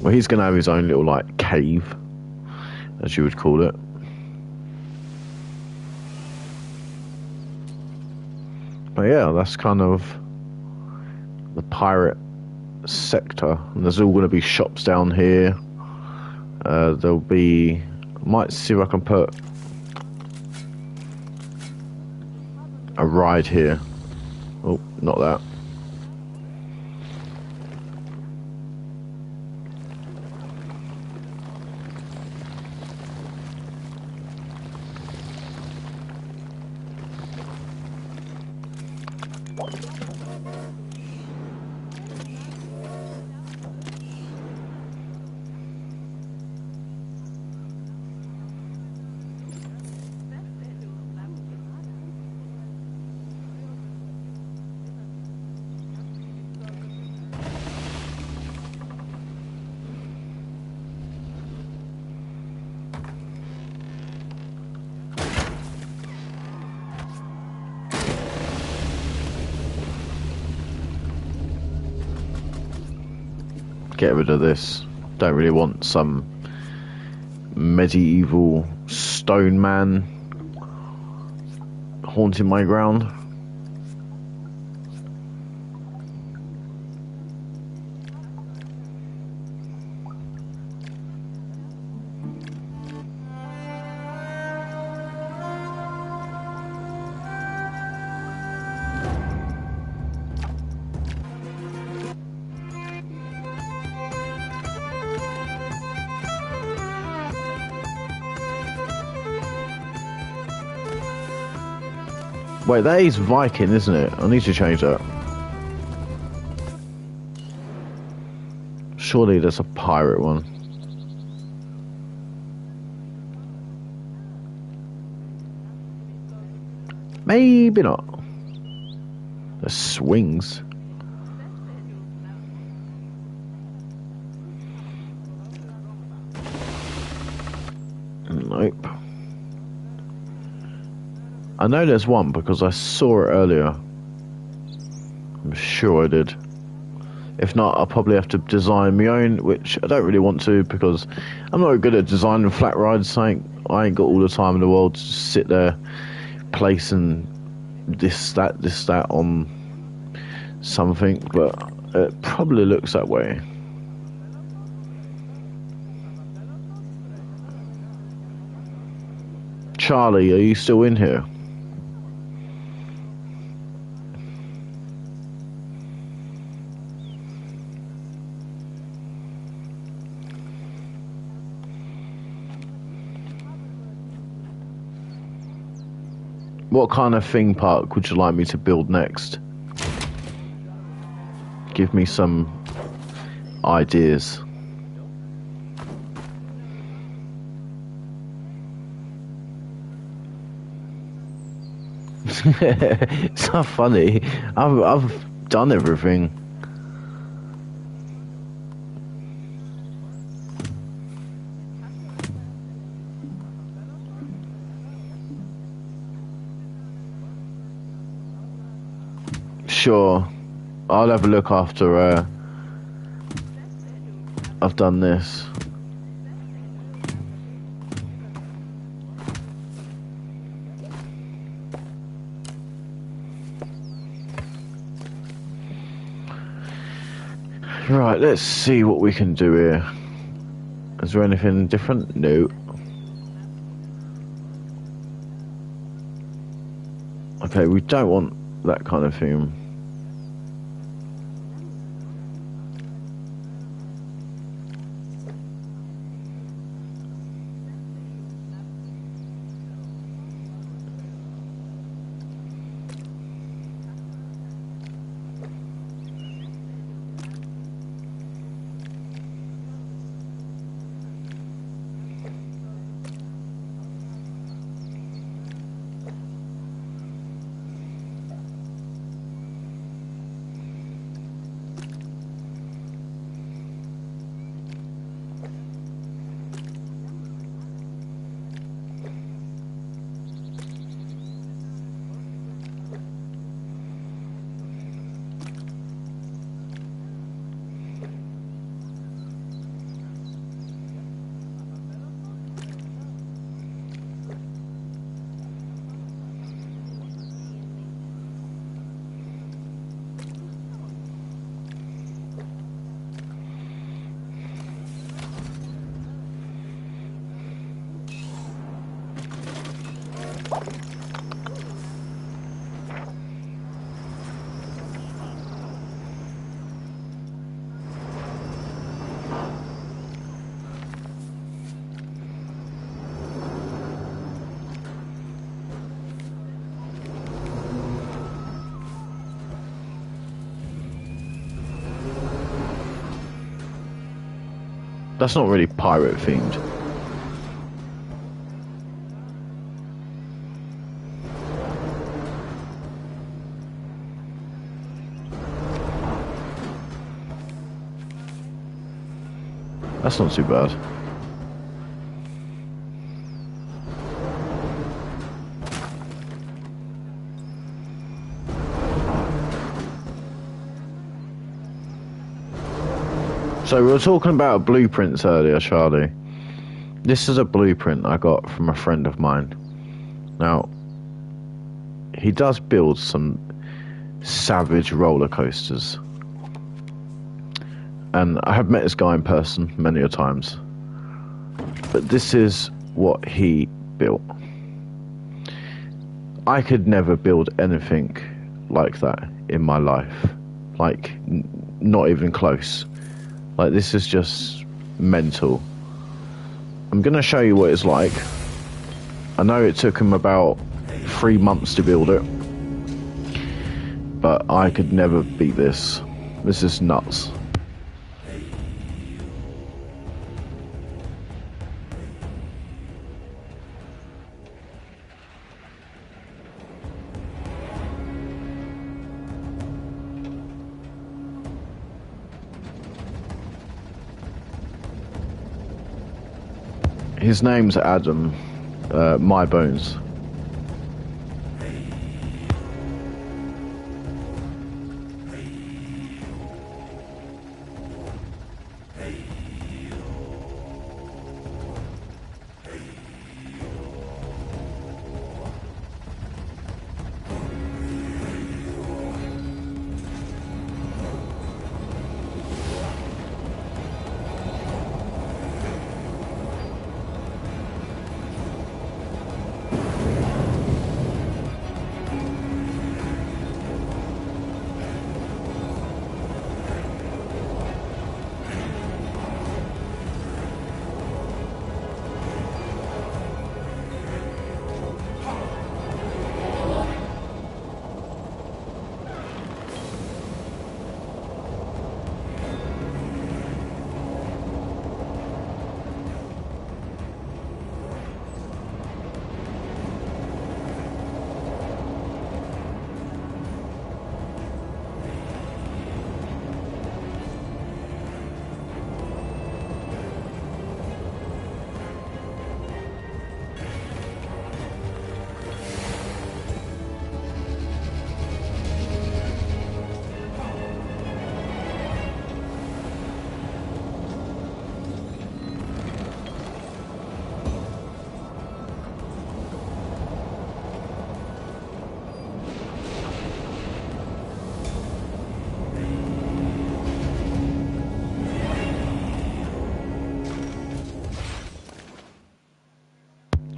Well, he's going to have his own little, like, cave, as you would call it. But yeah, that's kind of the pirate sector. And there's all going to be shops down here. There'll be... I might see if I can put a ride here. Oh, not that. Get rid of this. Don't really want some medieval stone man haunting my ground. Wait, that is Viking, isn't it? I need to change that. Surely there's a pirate one. Maybe not. The swings. Nope. I know there's one because I saw it earlier. I'm sure I did. If not, I'll probably have to design my own, which I don't really want to because I'm not good at designing flat rides. I ain't got all the time in the world to just sit there placing this, that on something, but it probably looks that way. Charlie, are you still in here? What kind of theme park would you like me to build next? Give me some ideas. It's not funny. I've done everything. Sure, I'll have a look after I've done this. Right, let's see what we can do here. Is there anything different? No. Okay, we don't want that kind of theme. That's not really pirate themed. That's not too bad. So we were talking about blueprints earlier, Charlie. This is a blueprint I got from a friend of mine. Now, he does build some savage roller coasters. And I have met this guy in person many a times. But this is what he built. I could never build anything like that in my life. Like, not even close. Like, this is just mental. I'm going to show you what it's like. I know it took him about 3 months to build it. But I could never beat this. This is nuts. His name's Adam, My Bones.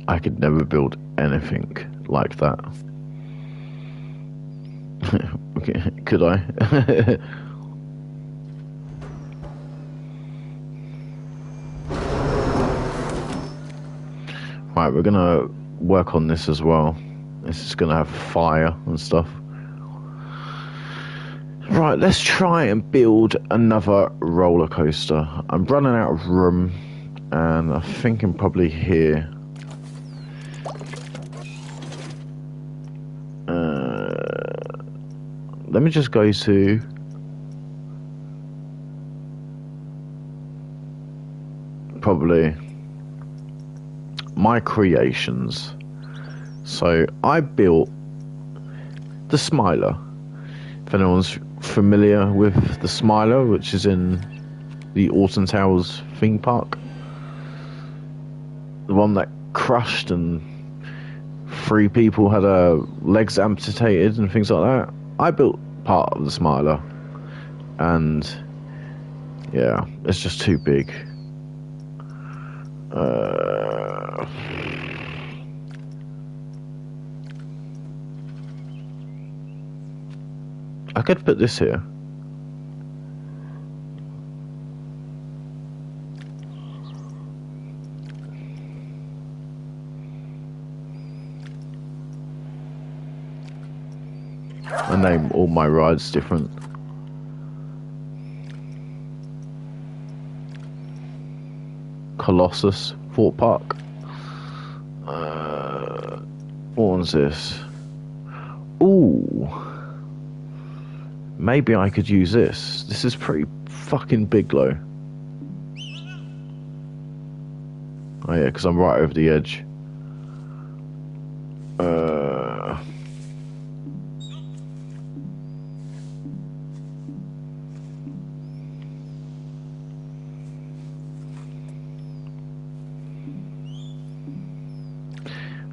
I could never build anything like that. Okay, could I? Right, we're gonna work on this as well. This is gonna have fire and stuff. Right, let's try and build another roller coaster. I'm running out of room, and I'm thinking probably here. Let me just go to probably my creations. So I built the Smiler. If anyone's familiar with the Smiler, which is in the Alton Towers theme park, the one that crushed and 3 people had legs amputated and things like that. I built part of the Smiler, and yeah, it's just too big. I could put this here. I name all my rides different. Colossus Fort Park. What one's this? Ooh, maybe I could use this. This is pretty fucking big, though. Oh yeah, because I'm right over the edge.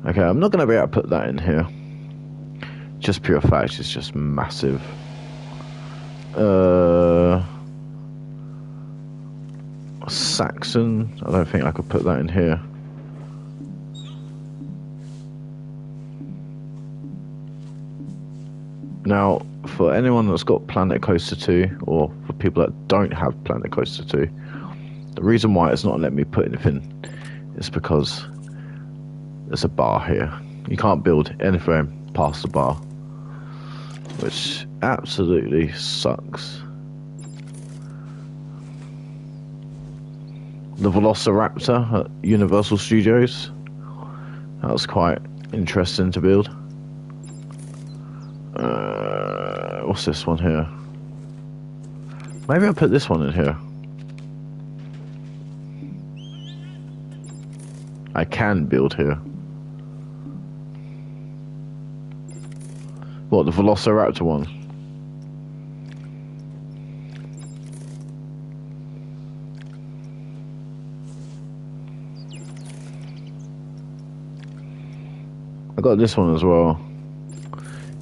Okay, I'm not going to be able to put that in here. Just pure fact, it's just massive. Saxon, I don't think I could put that in here. Now, for anyone that's got Planet Coaster 2, or for people that don't have Planet Coaster 2, the reason why it's not letting me put anything is because there's a bar here. You can't build anything past the bar, which absolutely sucks. The Velociraptor at Universal Studios, that was quite interesting to build. What's this one here? Maybe I'll put this one in here. I can build here. What, the Velociraptor one? I got this one as well.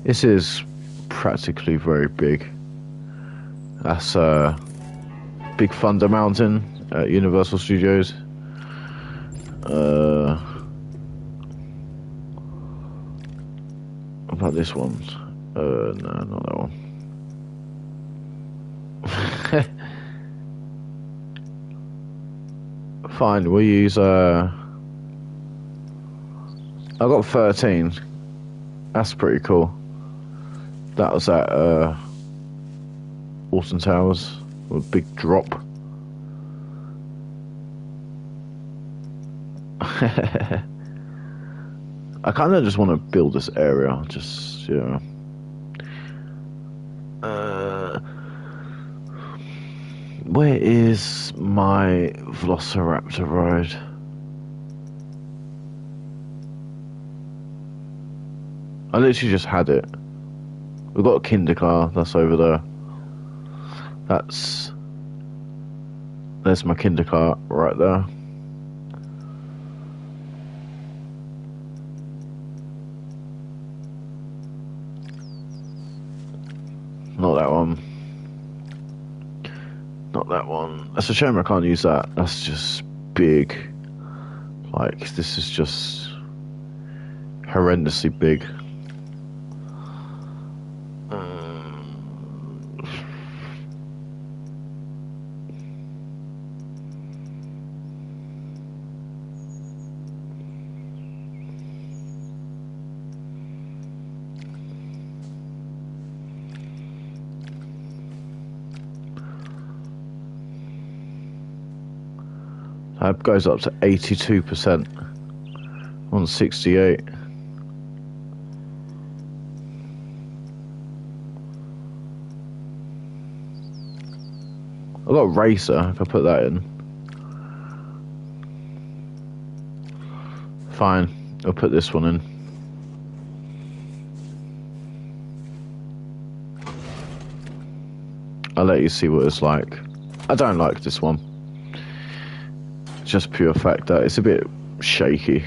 This is practically very big. That's Big Thunder Mountain at Universal Studios. What about this one? No, not that one. Fine, we'll use I got 13. That's pretty cool. That was at Alton Towers with a big drop. I kind of just want to build this area, just, you know. Where is my Velociraptor ride? I literally just had it. We've got a Kinder car, that's over there. There's my Kinder car right there. Not that one. Not that one. That's a shame I can't use that. That's just big. Like, this is just horrendously big. That goes up to 82% on 68. I've got a racer, if I put that in. Fine, I'll put this one in. I'll let you see what it's like. I don't like this one. Just pure fact that it's a bit shaky.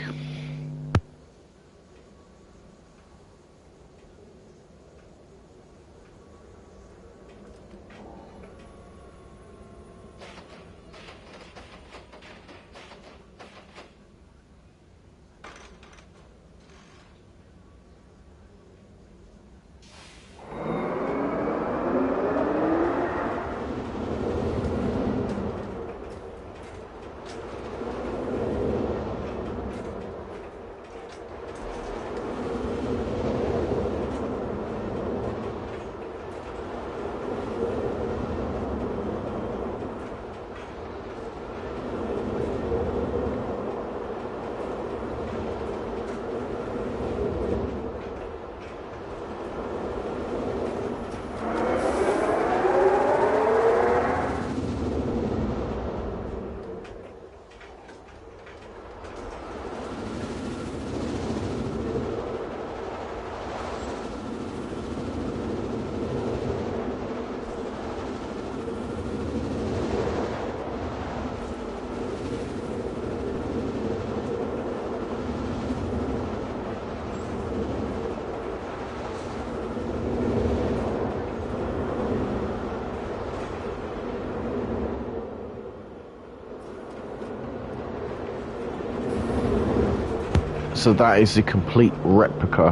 So that is the complete replica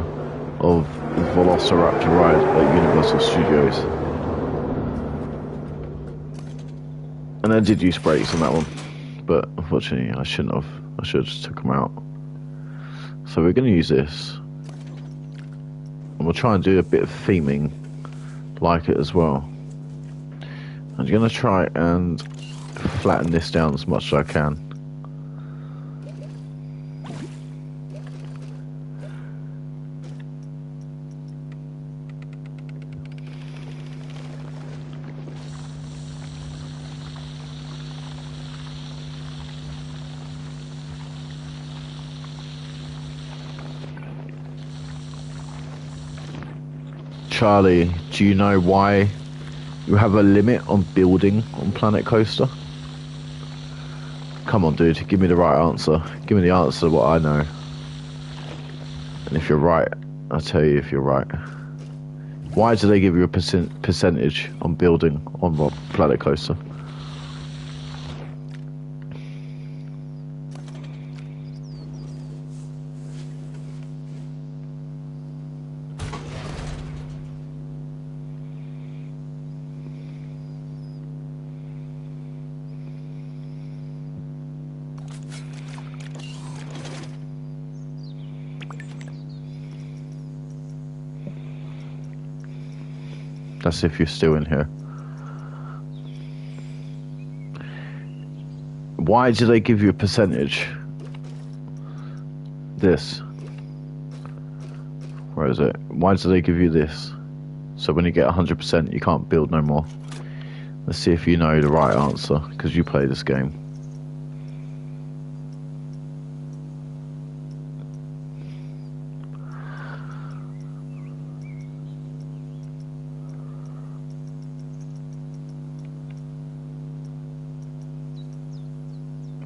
of Velociraptor ride at Universal Studios. And I did use brakes on that one, but unfortunately I shouldn't have. I should have just took them out. So we're going to use this, and we'll try and do a bit of theming like it as well. I'm going to try and flatten this down as much as I can. Charlie, do you know why you have a limit on building on Planet Coaster? Come on, dude, give me the right answer. Give me the answer to what I know. And if you're right, I'll tell you if you're right. Why do they give you a percentage on building on Planet Coaster? That's if you're still in here. Why do they give you a percentage? This. Where is it? Why do they give you this? So when you get 100%, you can't build no more. Let's see if you know the right answer, because you play this game.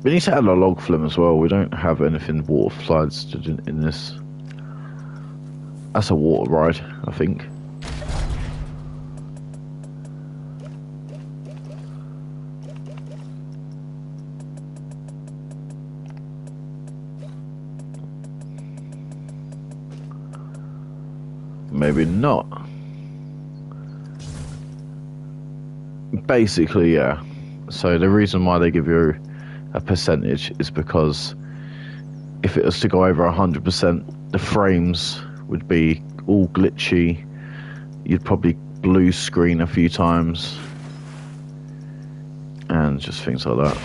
We need to add a log flume as well. We don't have anything water slides in this. That's a water ride, I think. Maybe not. Basically, yeah. So the reason why they give you a percentage is because if it was to go over 100%, the frames would be all glitchy. You'd probably blue screen a few times and just things like that.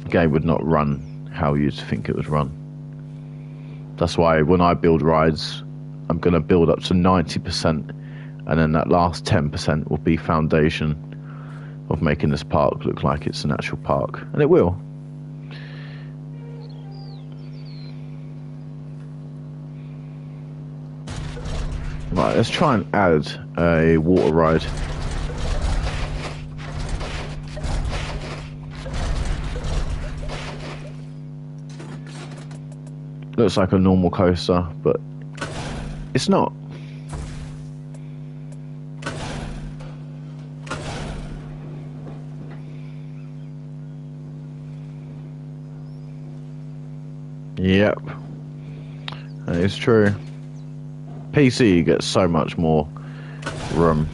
The game would not run how you'd think it would run. That's why when I build rides, I'm going to build up to 90%, and then that last 10% will be foundation of making this park look like it's an actual park, and it will. Right, let's try and add a water ride. Looks like a normal coaster, but it's not. Yep, that is true. PC, you get so much more room.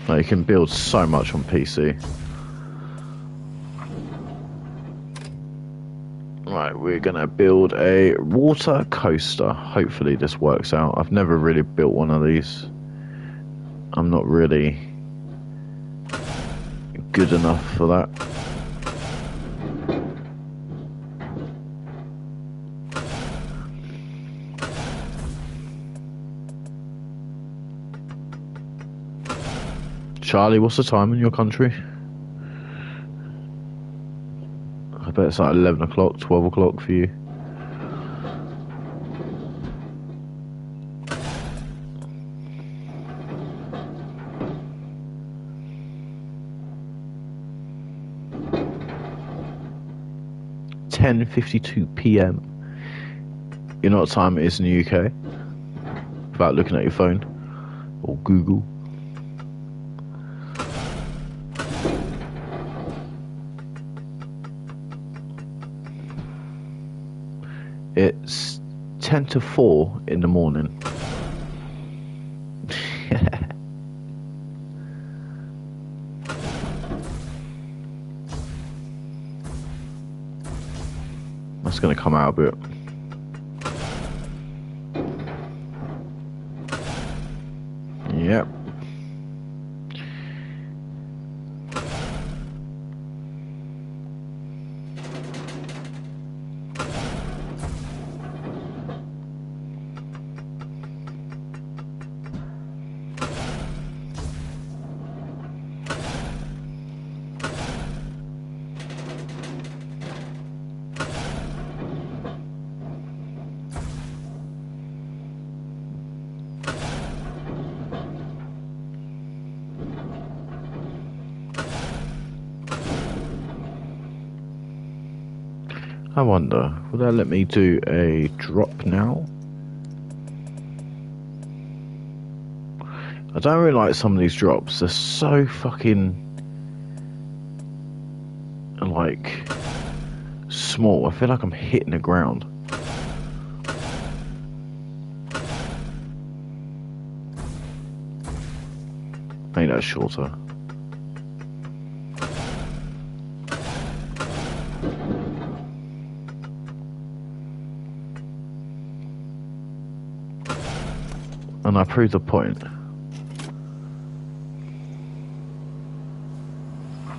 Like, you can build so much on PC. Right, we're gonna build a water coaster. Hopefully this works out. I've never really built one of these. I'm not really good enough for that. Charlie, what's the time in your country? I bet it's like 11 o'clock, 12 o'clock for you. (10:52 p.m.) You know what time it is in the UK? Without looking at your phone or Google. It's 10 to 4 in the morning. That's going to come out a bit. Yep. I wonder, will that let me do a drop now? I don't really like some of these drops. They're so fucking like small. I feel like I'm hitting the ground. Maybe that's shorter. And I proved the point.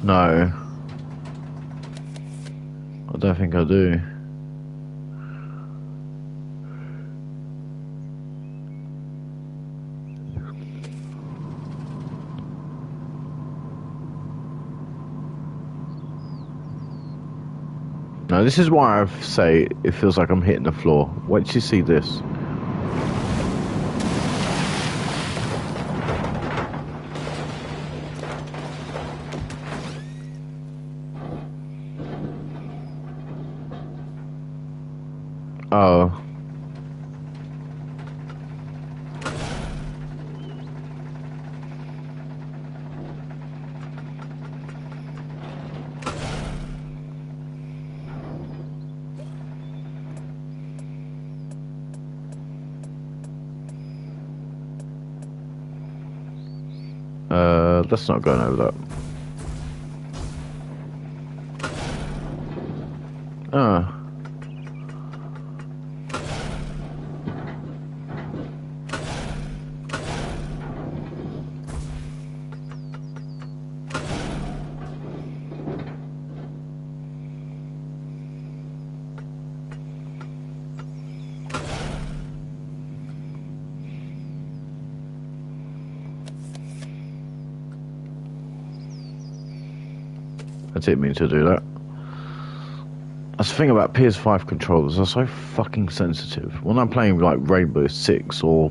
No. I don't think I do. No, this is why I say it feels like I'm hitting the floor. Wait till you see this. Oh. Let's not go over that. Ah. I didn't mean to do that. That's the thing about PS5 controllers, they're so fucking sensitive. When I'm playing like Rainbow Six or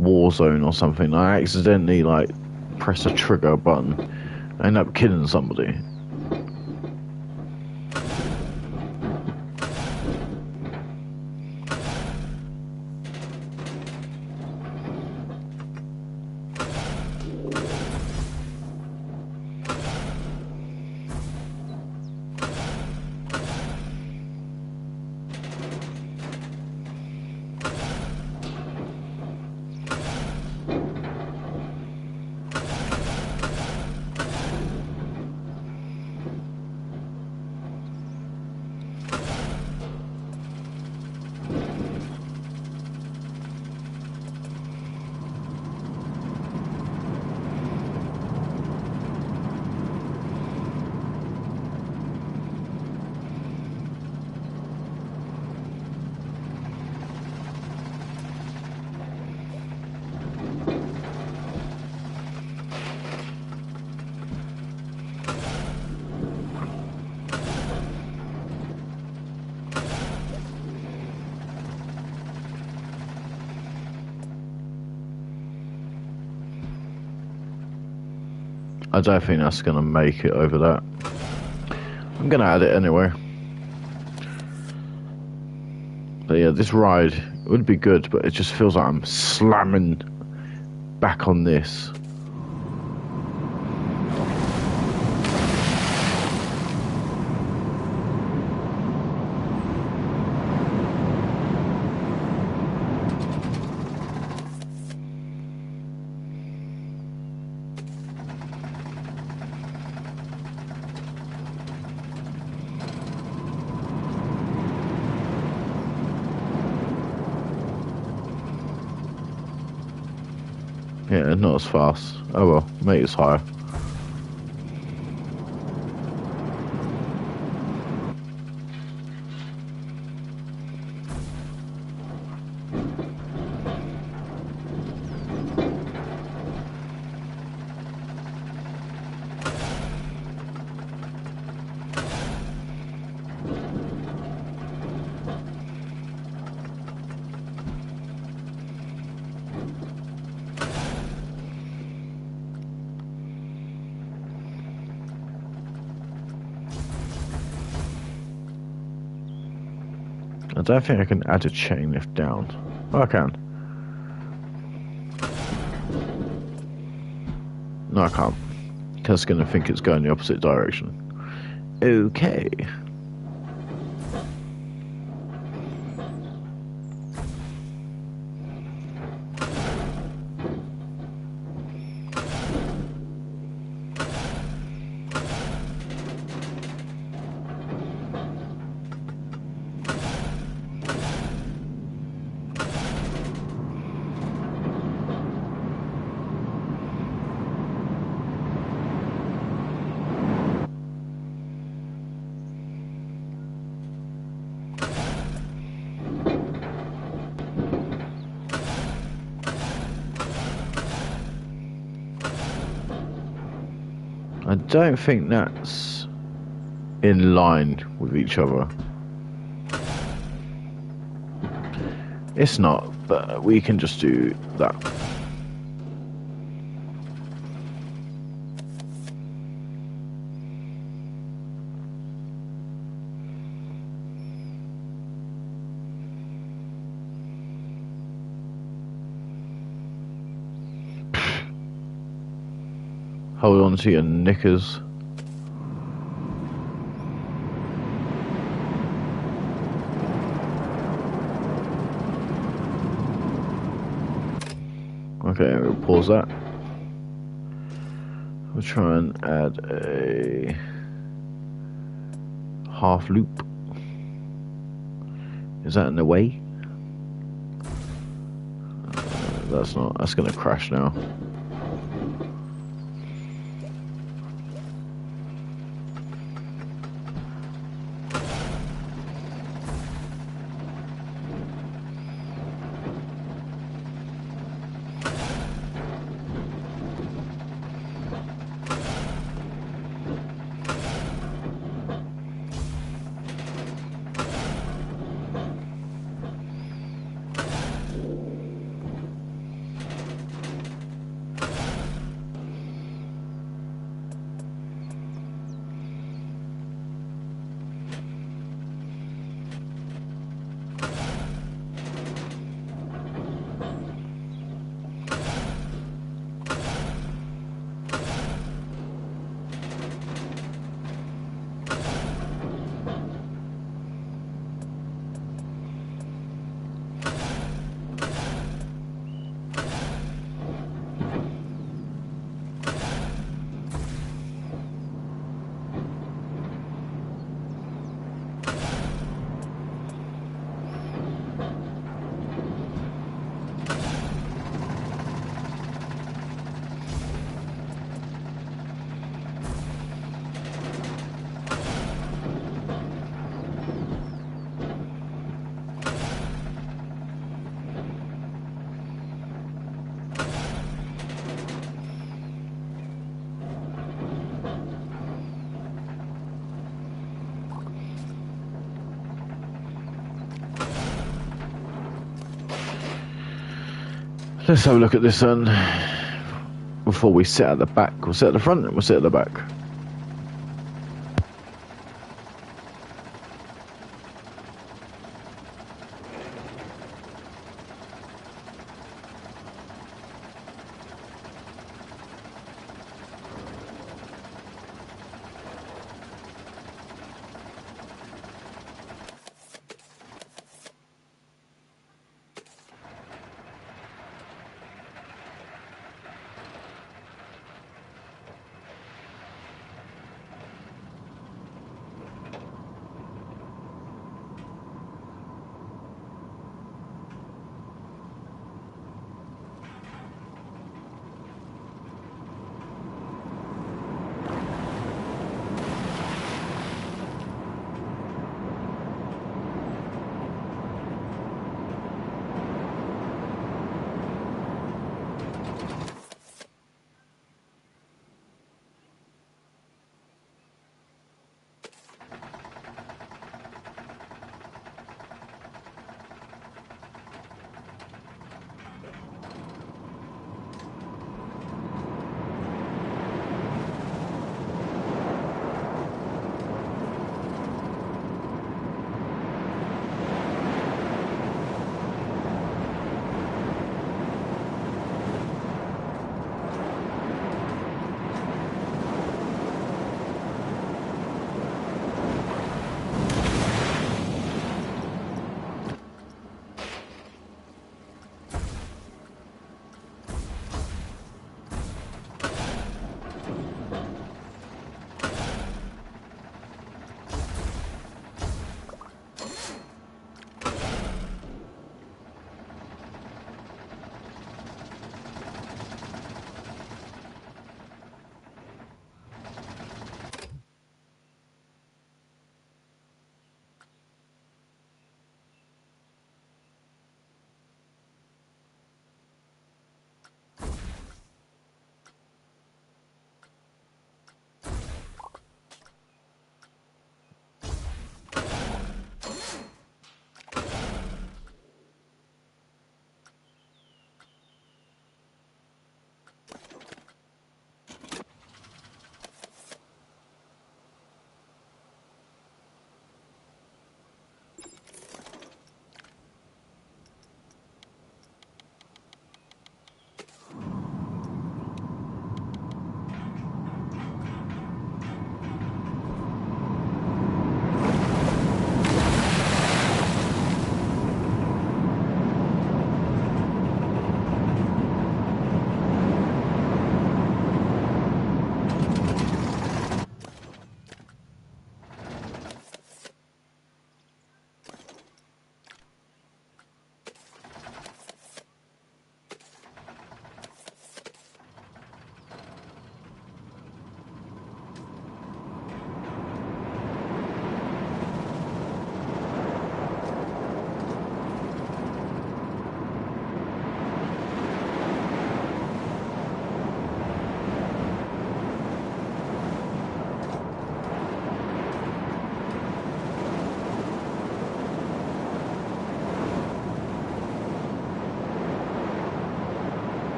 Warzone or something, I accidentally like press a trigger button, I end up killing somebody. I don't think that's going to make it over that. I'm going to add it anyway. But yeah, this ride would be good, but it just feels like I'm slamming back on this. Yeah, not as fast. Oh well, maybe it's higher. I don't think I can add a chain lift down. Oh, I can. No, I can't. Because it's going to think it's going the opposite direction. Okay. I don't think that's in line with each other. It's not, but we can just do that. Hold on to your knickers. Okay, we'll pause that. We'll try and add a half loop. Is that in the way? That's not. That's gonna crash now. Let's have a look at this one before we sit at the back. We'll sit at the front and we'll sit at the back.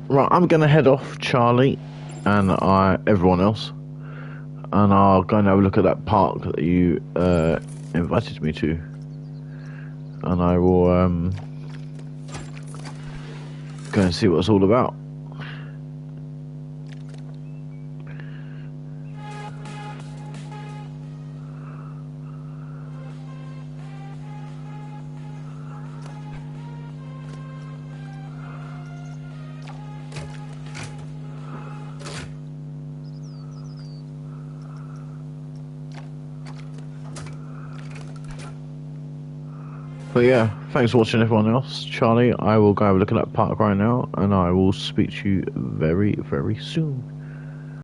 Right, I'm gonna head off, Charlie, and everyone else, and I'll go and have a look at that park that you invited me to, and I will go and see what it's all about. But yeah, thanks for watching everyone else. Charlie, I will go have a look at that park right now, and I will speak to you very, very soon.